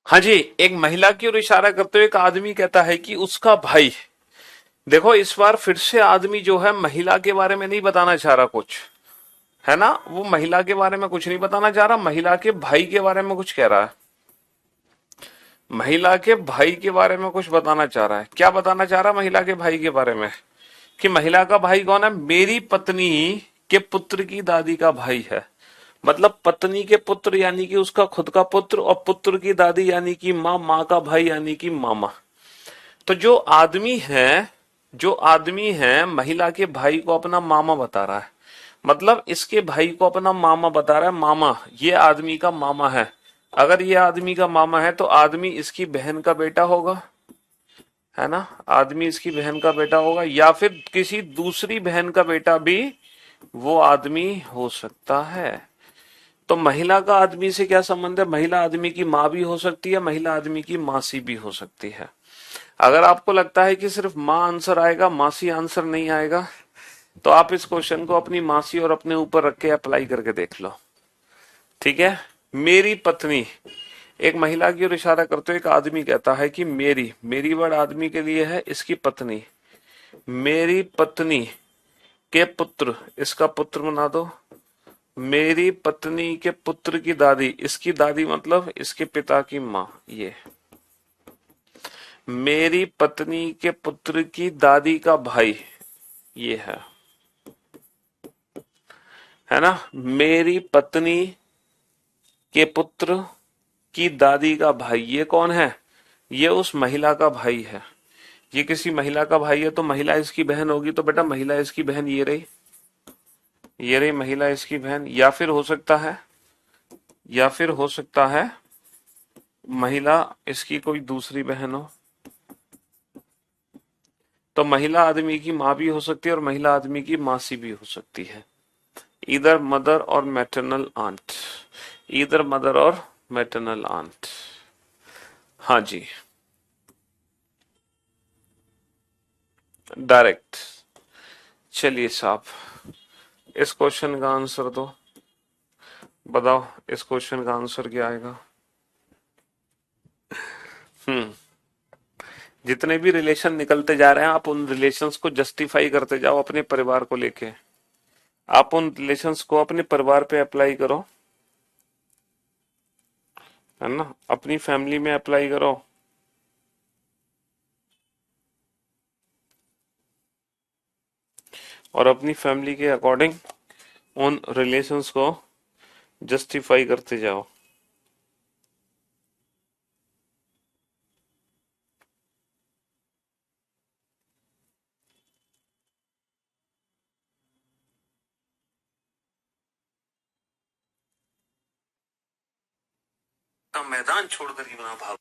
हाँ जी, एक महिला की ओर इशारा करते हुए एक आदमी कहता है कि उसका भाई, देखो इस बार फिर से आदमी जो है महिला के बारे में नहीं बताना चाह रहा कुछ, है ना, वो महिला के बारे में कुछ नहीं बताना चाह रहा, महिला के भाई के बारे में कुछ कह रहा है। महिला के भाई के बारे में कुछ बताना चाह रहा है। क्या बताना चाह रहा है महिला के भाई के बारे में? कि महिला का भाई कौन है? मेरी पत्नी के पुत्र की दादी का भाई है। मतलब पत्नी के पुत्र यानी कि उसका खुद का पुत्र, और पुत्र की दादी यानी कि माँ, माँ का भाई यानी कि मामा। तो जो आदमी है महिला के भाई को अपना मामा बता रहा है। मतलब इसके भाई को अपना मामा बता रहा है। मामा, ये आदमी का मामा है। अगर ये आदमी का मामा है तो आदमी इसकी बहन का बेटा होगा, है ना, आदमी इसकी बहन का बेटा होगा, या फिर किसी दूसरी बहन का बेटा भी वो आदमी हो सकता है। तो महिला का आदमी से क्या संबंध है? महिला आदमी की माँ भी हो सकती है, महिला आदमी की मासी भी हो सकती है। अगर आपको लगता है कि सिर्फ माँ आंसर आएगा, मासी आंसर नहीं आएगा, तो आप इस क्वेश्चन को अपनी मासी और अपने ऊपर रख के अप्लाई करके देख लो। ठीक है। मेरी पत्नी, एक महिला की ओर इशारा करते हुए एक आदमी कहता है कि मेरी वर्ड आदमी के लिए है, इसकी पत्नी, मेरी पत्नी के पुत्र, इसका पुत्र बना दो, मेरी पत्नी के पुत्र की दादी, इसकी दादी मतलब इसके पिता की माँ, ये मेरी पत्नी के पुत्र की दादी का भाई, ये है ना। मेरी पत्नी के पुत्र की दादी का भाई, ये कौन है? ये उस महिला का भाई है। ये किसी महिला का भाई है तो महिला इसकी बहन होगी, तो बेटा महिला इसकी बहन ये रही महिला इसकी बहन। या फिर हो सकता है महिला इसकी कोई दूसरी बहन हो। तो महिला आदमी की माँ भी हो सकती है और महिला आदमी की मासी भी हो सकती है। इधर मदर और मैटरनल आंट, इधर मदर और मैटरनल आंट। हाँ जी, डायरेक्ट। चलिए साहब, इस क्वेश्चन का आंसर दो। बताओ इस क्वेश्चन का आंसर क्या आएगा? हम्म जितने भी रिलेशन निकलते जा रहे हैं, आप उन रिलेशंस को जस्टिफाई करते जाओ अपने परिवार को लेके। आप उन रिलेशंस को अपने परिवार पे अप्लाई करो, है ना, अपनी फैमिली में अप्लाई करो। और अपनी फैमिली के अकॉर्डिंग उन रिलेशंस को जस्टिफाई करते जाओ। मैदान छोड़कर ही बना भाग।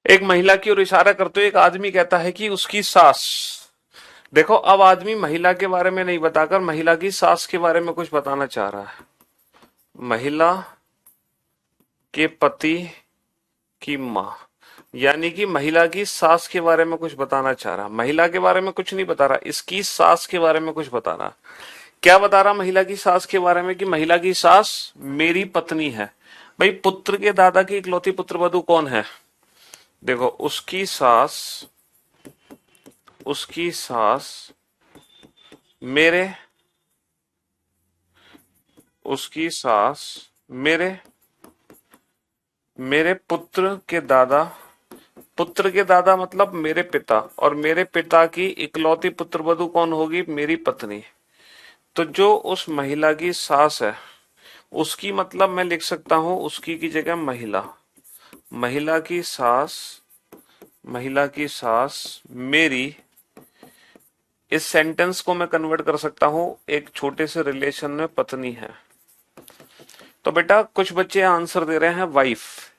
एक महिला की ओर इशारा करते हुए एक आदमी कहता है कि उसकी सास, देखो अब आदमी महिला के बारे में नहीं बताकर महिला की सास के बारे में कुछ बताना चाह रहा है। महिला के पति की माँ, यानी कि महिला की सास के बारे में कुछ बताना चाह रहा, महिला के बारे में कुछ नहीं बता रहा, इसकी सास के बारे में कुछ बता रहा। क्या बता रहा महिला की सास के बारे में? कि महिला की सास मेरी पत्नी है। भाई पुत्र के दादा की इकलौती पुत्रवधू कौन है? देखो उसकी सास मेरे उसकी सास मेरे मेरे पुत्र के दादा मतलब मेरे पिता, और मेरे पिता की इकलौती पुत्रवधू कौन होगी? मेरी पत्नी। तो जो उस महिला की सास है, उसकी मतलब मैं लिख सकता हूं उसकी की जगह महिला। महिला की सास महिला की सास मेरी, इस सेंटेंस को मैं कन्वर्ट कर सकता हूं एक छोटे से रिलेशन में पत्नी है। तो बेटा कुछ बच्चे आंसर दे रहे हैं वाइफ।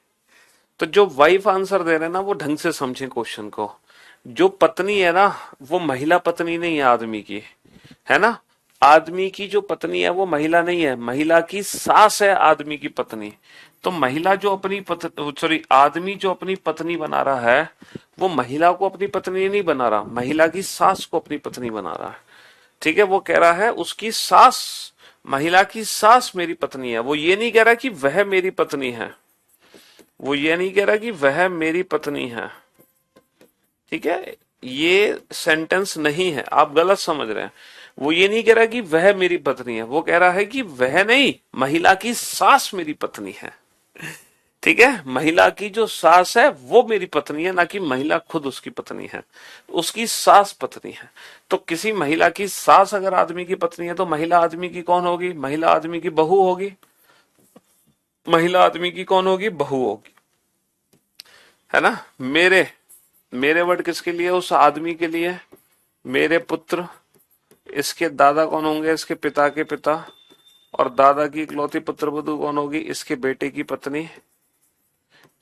तो जो वाइफ आंसर दे रहे हैं ना, वो ढंग से समझें क्वेश्चन को। जो पत्नी है ना, वो महिला पत्नी नहीं है आदमी की, है ना। आदमी की जो पत्नी है वो महिला नहीं है, महिला की सास है आदमी की पत्नी। तो महिला जो अपनी सॉरी, आदमी जो अपनी पत्नी बना रहा है, वो महिला को अपनी पत्नी नहीं बना रहा, महिला की सास को अपनी पत्नी बना रहा है। ठीक है, वो कह रहा है उसकी सास, महिला की सास मेरी पत्नी है। वो ये नहीं कह रहा कि वह मेरी पत्नी है, वो ये नहीं कह रहा कि वह मेरी पत्नी है। ठीक है, ये सेंटेंस नहीं है, आप गलत समझ रहे हैं। वो ये नहीं कह रहा कि वह मेरी पत्नी है, वो कह रहा है कि वह नहीं, महिला की सास मेरी पत्नी है। ठीक है, महिला की जो सास है वो मेरी पत्नी है, ना कि महिला खुद उसकी पत्नी है, उसकी सास पत्नी है। तो किसी महिला की सास अगर आदमी की पत्नी है तो महिला आदमी की कौन होगी? महिला आदमी की बहू होगी। महिला आदमी की कौन होगी? बहू होगी, है ना। मेरे मेरे वर्ड किसके लिए? उस आदमी के लिए। मेरे पुत्र, इसके दादा कौन होंगे? इसके पिता के पिता। और दादा की इकलौती पुत्रवधू कौन होगी? इसके बेटे की पत्नी।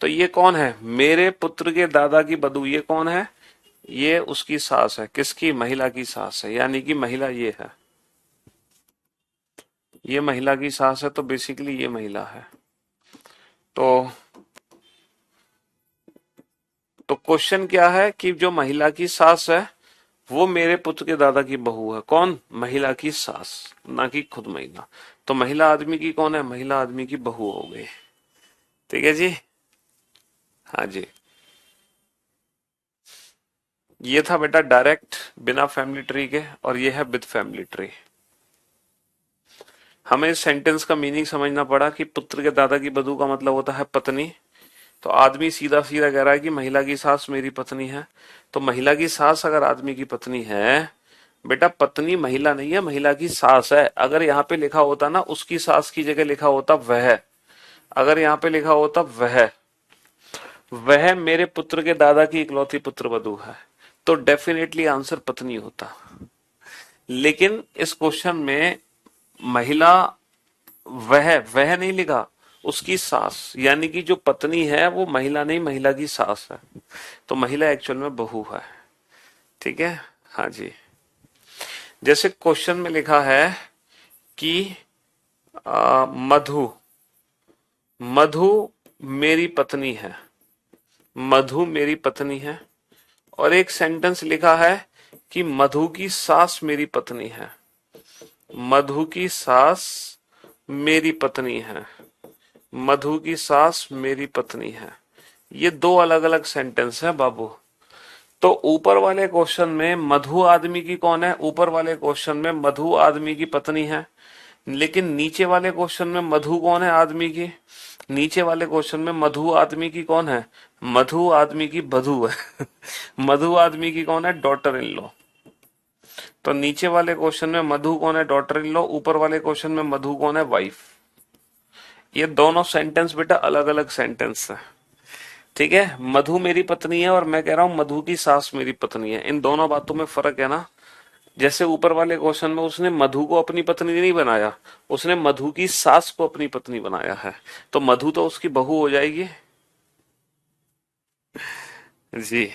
तो ये कौन है? मेरे पुत्र के दादा की बधू, ये कौन है? ये उसकी सास है। किसकी? महिला की सास है, यानी कि महिला ये है, ये महिला की सास है। तो बेसिकली ये महिला है। तो क्वेश्चन क्या है कि जो महिला की सास है वो मेरे पुत्र के दादा की बहू है। कौन? महिला की सास, ना कि खुद महिला। तो महिला आदमी की कौन है? महिला आदमी की बहू हो गई। ठीक है जी, हाँ जी। ये था बेटा डायरेक्ट बिना फैमिली ट्री के, और ये है विद फैमिली ट्री। हमें इस सेंटेंस का मीनिंग समझना पड़ा कि पुत्र के दादा की बधू का मतलब होता है पत्नी। तो आदमी सीधा सीधा कह रहा है कि महिला की सास मेरी पत्नी है। तो महिला की सास अगर आदमी की पत्नी है, बेटा पत्नी महिला नहीं है, महिला की सास है। अगर यहाँ पे लिखा होता ना उसकी सास की जगह लिखा होता वह, अगर यहाँ पे लिखा होता वह मेरे पुत्र के दादा की इकलौती पुत्र वधू है, तो डेफिनेटली आंसर पत्नी होता। लेकिन इस क्वेश्चन में महिला, वह नहीं लिखा, उसकी सास, यानी कि जो पत्नी है वो महिला नहीं, महिला की सास है। तो महिला एक्चुअल में बहू है। ठीक है, हाँ जी। जैसे क्वेश्चन में लिखा है कि मधु मधु मेरी पत्नी है, मधु मेरी पत्नी है। और एक सेंटेंस लिखा है कि मधु की सास मेरी पत्नी है, मधु की सास मेरी पत्नी है, मधु की सास मेरी पत्नी है। ये दो अलग अलग सेंटेंस है बाबू। तो ऊपर वाले क्वेश्चन में मधु आदमी की कौन है? ऊपर वाले क्वेश्चन में मधु आदमी की पत्नी है। लेकिन नीचे वाले क्वेश्चन में मधु कौन है आदमी की? नीचे वाले क्वेश्चन में मधु आदमी की कौन है? मधु आदमी की बधू है। मधु आदमी की कौन है? Daughter in law. तो नीचे वाले क्वेश्चन में मधु कौन है? Daughter in law. ऊपर वाले क्वेश्चन में मधु कौन है? वाइफ। ये दोनों सेंटेंस बेटा अलग अलग सेंटेंस है। ठीक है, मधु मेरी पत्नी है और मैं कह रहा हूं मधु की सास मेरी पत्नी है। इन दोनों बातों में फर्क है ना। जैसे ऊपर वाले क्वेश्चन में उसने मधु को अपनी पत्नी नहीं बनाया, उसने मधु की सास को अपनी पत्नी बनाया है। तो मधु तो उसकी बहू हो जाएगी। जी,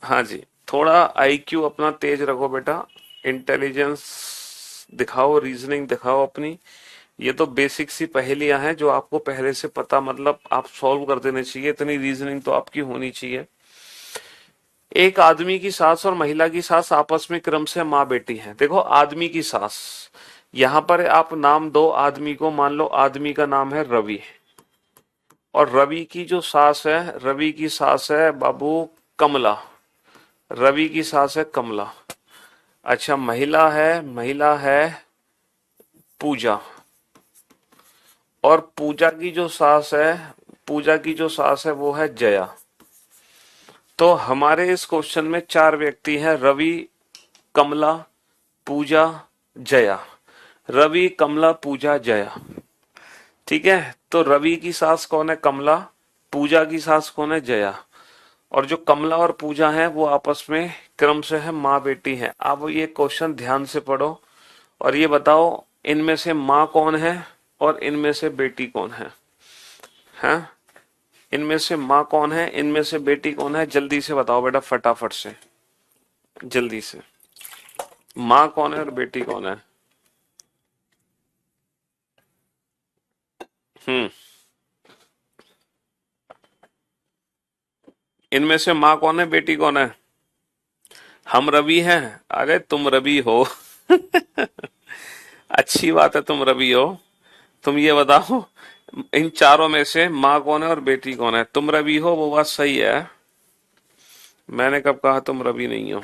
हाँ जी। थोड़ा आईक्यू अपना तेज रखो बेटा, इंटेलिजेंस दिखाओ, रीजनिंग दिखाओ अपनी, ये तो बेसिक सी पहेलियां हैं जो आपको पहले से पता, मतलब आप सॉल्व कर देने चाहिए, इतनी रीजनिंग तो आपकी होनी चाहिए। एक आदमी की सास और महिला की सास आपस में क्रम से माँ बेटी हैं। देखो आदमी की सास, यहां पर आप नाम दो आदमी को, मान लो आदमी का नाम है रवि, और रवि की जो सास है, रवि की सास है बाबू कमला, रवि की सास है कमला। अच्छा महिला है पूजा, और पूजा की जो सास है, पूजा की जो सास है वो है जया। तो हमारे इस क्वेश्चन में चार व्यक्ति हैं, रवि, कमला, पूजा, जया। रवि, कमला, पूजा, जया। ठीक है, तो रवि की सास कौन है? कमला। पूजा की सास कौन है? जया। और जो कमला और पूजा है वो आपस में क्रम से है माँ बेटी है। अब ये क्वेश्चन ध्यान से पढ़ो और ये बताओ इनमें से माँ कौन है और इनमें से बेटी कौन है? हैं? इनमें से माँ कौन है, इनमें से बेटी कौन है? जल्दी से बताओ बेटा, फटाफट से, जल्दी से। माँ कौन है और बेटी कौन है? हम्म। इनमें से माँ कौन है, बेटी कौन है? हम रवि हैं। अरे तुम रवि हो। अच्छी बात है, तुम रवि हो। तुम ये बताओ इन चारों में से माँ कौन है और बेटी कौन है? तुम रवि हो, वो बात सही है। मैंने कब कहा तुम रवि नहीं हो?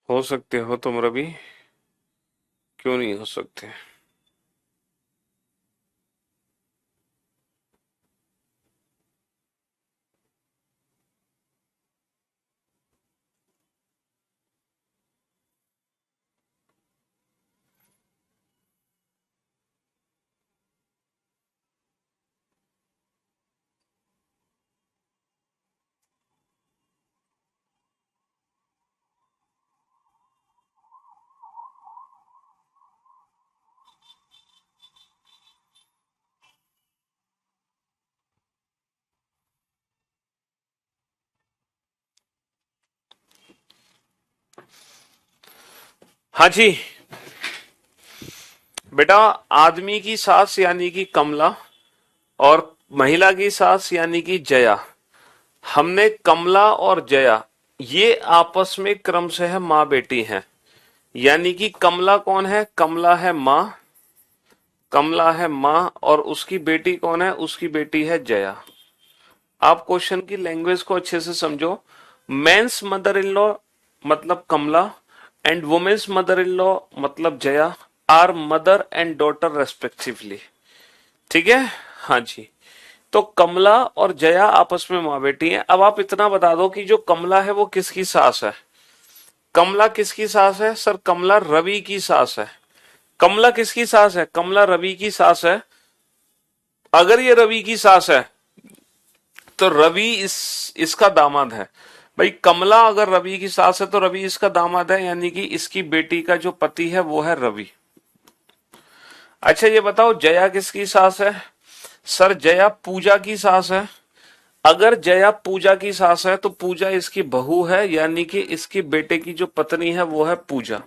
हो सकते हो तुम रवि, क्यों नहीं हो सकते? हाँ जी बेटा, आदमी की सास यानी कि कमला और महिला की सास यानी कि जया, हमने कमला और जया ये आपस में क्रम से है माँ बेटी हैं। यानी कि कमला कौन है? कमला है माँ, कमला है माँ, और उसकी बेटी कौन है? उसकी बेटी है जया। आप क्वेश्चन की लैंग्वेज को अच्छे से समझो। मेंस मदर इन लॉ मतलब Kamala and women's mother in law मतलब Jaya are mother and daughter respectively. ठीक है, हाँ जी। तो कमला और जया आपस में माँ बेटी हैं। अब आप इतना बता दो कि जो कमला है वो किसकी सास है? कमला किसकी सास है? सर कमला रवि की सास है। कमला किसकी सास है? कमला रवि की सास है। अगर ये रवि की सास है तो रवि इसका दामाद है। भाई कमला अगर रवि की सास है तो रवि इसका दामाद है, यानी कि इसकी बेटी का जो पति है वो है रवि। अच्छा ये बताओ जया किसकी सास है? सर जया पूजा की सास है। अगर जया पूजा की सास है तो पूजा इसकी बहू है, यानी कि इसकी बेटे की जो पत्नी है वो है पूजा।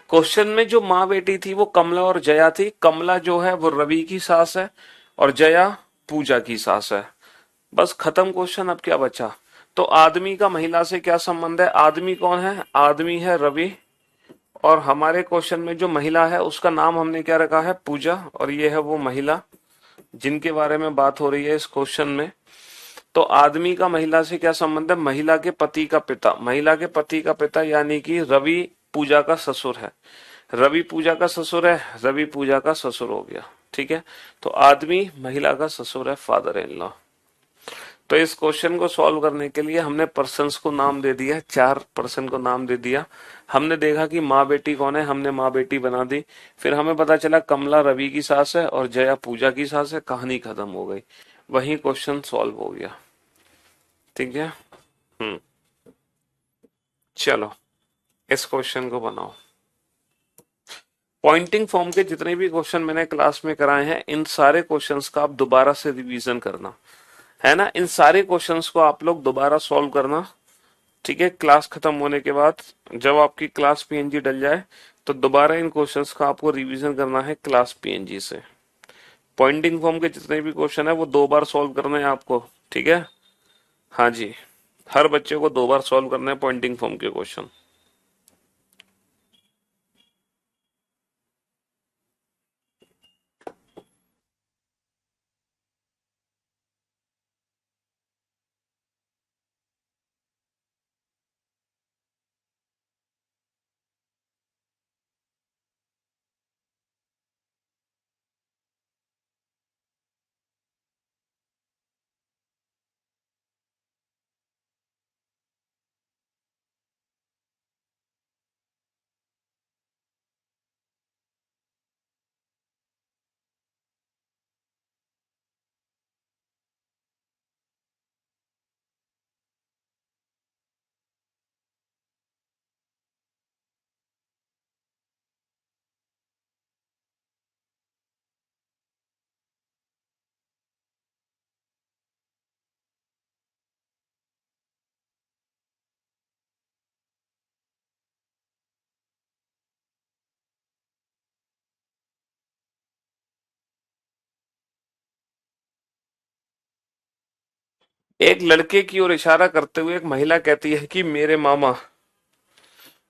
क्वेश्चन में जो माँ बेटी थी वो कमला और जया थी। कमला जो है वो रवि की सास है और जया पूजा की सास है। बस खत्म क्वेश्चन। अब क्या बचा? तो आदमी का महिला से क्या संबंध है? आदमी कौन है? आदमी है रवि, और हमारे क्वेश्चन में जो महिला है उसका नाम हमने क्या रखा है? पूजा, और ये है वो महिला जिनके बारे में बात हो रही है इस क्वेश्चन में। तो आदमी का महिला से क्या संबंध है? महिला के पति का पिता, महिला के पति का पिता यानी कि रवि पूजा का ससुर है। रवि पूजा का ससुर है, रवि पूजा का ससुर हो गया। ठीक है, तो आदमी महिला का ससुर है, फादर इन लॉ। तो इस क्वेश्चन को सॉल्व करने के लिए हमने पर्सन्स को नाम दे दिया, चार पर्सन को नाम दे दिया। हमने देखा कि माँ बेटी कौन है, हमने माँ बेटी बना दी। फिर हमें पता चला कमला रवि की सास है और जया पूजा की सास है। कहानी खत्म हो गई, वही क्वेश्चन सॉल्व हो गया। ठीक है। हम्म। चलो इस क्वेश्चन को बनाओ। पॉइंटिंग फॉर्म के जितने भी क्वेश्चन मैंने क्लास में कराए हैं इन सारे क्वेश्चंस का आप दोबारा से रिवीजन करना। है ना। इन सारे क्वेश्चंस को आप लोग दोबारा सॉल्व करना, ठीक है। क्लास खत्म होने के बाद जब आपकी क्लास पीएनजी डल जाए तो दोबारा इन क्वेश्चंस का आपको रिवीजन करना है क्लास पीएनजी से। पॉइंटिंग फॉर्म के जितने भी क्वेश्चन है वो 2 बार सॉल्व करने हैं आपको, ठीक है। हाँ जी, हर बच्चे को 2 बार सॉल्व करना है पॉइंटिंग फॉर्म के क्वेश्चन। एक लड़के की ओर इशारा करते हुए एक महिला कहती है कि मेरे मामा,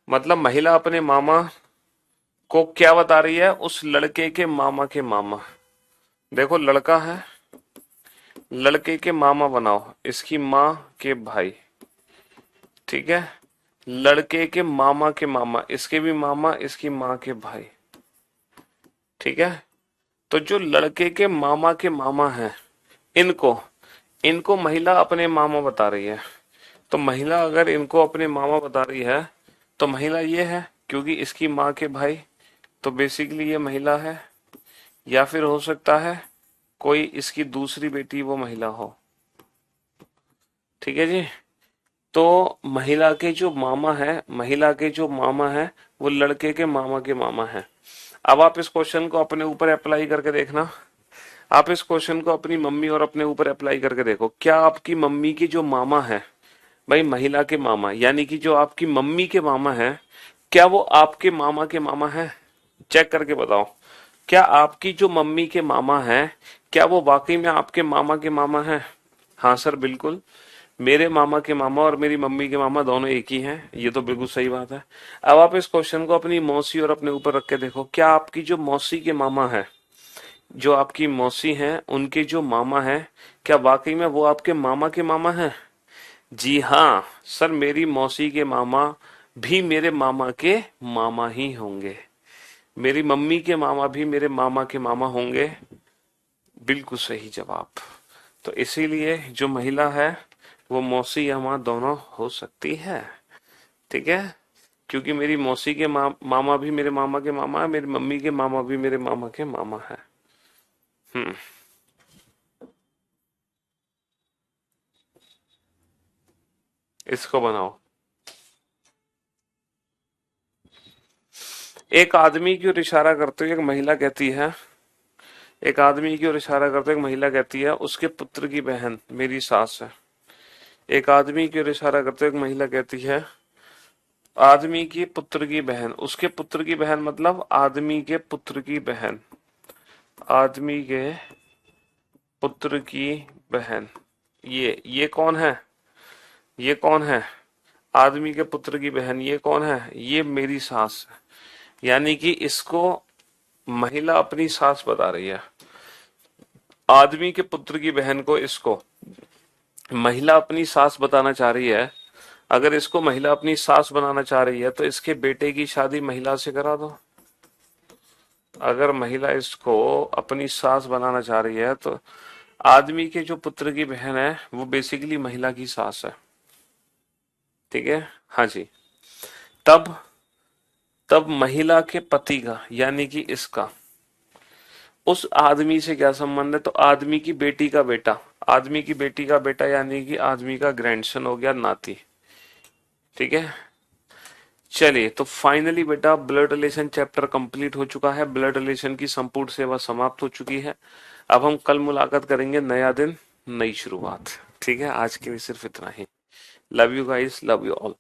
मतलब महिला अपने मामा को क्या बता रही है, उस लड़के के मामा के मामा। देखो लड़का है, लड़के के मामा बनाओ, इसकी माँ के भाई, ठीक है। लड़के के मामा के मामा, इसके भी मामा, इसकी माँ के भाई, ठीक है। तो जो लड़के के मामा के मामा हैं, इनको इनको महिला अपने मामा बता रही है। तो महिला अगर इनको अपने मामा बता रही है तो महिला ये है, क्योंकि इसकी माँ के भाई, तो बेसिकली ये महिला है। या फिर हो सकता है कोई इसकी दूसरी बेटी वो महिला हो, ठीक है जी। तो महिला के जो मामा है, महिला के जो मामा है वो लड़के के मामा है। अब आप इस क्वेश्चन को अपने ऊपर अप्लाई करके देखना। आप इस क्वेश्चन को अपनी मम्मी और अपने ऊपर अप्लाई करके देखो। क्या आपकी मम्मी के जो मामा है, भाई महिला के मामा, यानी कि जो आपकी मम्मी के मामा है, क्या वो आपके मामा के मामा है? चेक करके बताओ। क्या आपकी जो मम्मी के मामा है, क्या वो वाकई में आपके मामा के मामा है? हाँ सर बिल्कुल, मेरे मामा के मामा और मेरी मम्मी के मामा दोनों एक ही हैं, ये तो बिल्कुल सही बात है। अब आप इस क्वेश्चन को अपनी मौसी और अपने ऊपर रख के देखो। क्या आपकी जो मौसी के मामा है, जो आपकी मौसी हैं, उनके जो मामा हैं, क्या वाकई में वो आपके मामा के मामा हैं? जी हाँ सर, मेरी मौसी के मामा भी मेरे मामा के मामा ही होंगे। मेरी मम्मी के मामा भी मेरे मामा के मामा होंगे। बिल्कुल सही जवाब। तो इसीलिए जो महिला है वो मौसी या माँ दोनों हो सकती है, ठीक है। क्योंकि मेरी मौसी के मामा भी मेरे मामा के मामा है, मेरी मम्मी के मामा भी मेरे मामा के मामा है। हम्म। इसको बनाओ। एक आदमी की ओर इशारा करते हुए एक महिला कहती है, एक आदमी की ओर इशारा करते हुए एक महिला कहती है, उसके पुत्र की बहन मेरी सास है। एक आदमी की ओर इशारा करते हुए एक महिला कहती है, आदमी के पुत्र की बहन, उसके पुत्र की बहन मतलब आदमी के पुत्र की बहन, आदमी के पुत्र की बहन। ये कौन है? ये कौन है? आदमी के पुत्र की बहन, ये कौन है? ये मेरी सास है। यानी कि इसको महिला अपनी सास बता रही है। आदमी के पुत्र की बहन को इसको महिला अपनी सास बताना चाह रही है। अगर इसको महिला अपनी सास बनाना चाह रही है तो इसके बेटे की शादी महिला से करा दो। अगर महिला इसको अपनी सास बनाना चाह रही है तो आदमी के जो पुत्र की बहन है वो बेसिकली महिला की सास है, ठीक है। हाँ जी। तब तब महिला के पति का, यानी कि इसका, उस आदमी से क्या संबंध है? तो आदमी की बेटी का बेटा, आदमी की बेटी का बेटा यानी कि आदमी का ग्रैंडसन हो गया, नाती, ठीक है। चलिए, तो फाइनली बेटा ब्लड रिलेशन चैप्टर कंप्लीट हो चुका है। ब्लड रिलेशन की संपूर्ण सेवा समाप्त हो चुकी है। अब हम कल मुलाकात करेंगे नया दिन नई शुरुआत। ठीक है, आज के लिए सिर्फ इतना ही। Love you guys, love you all.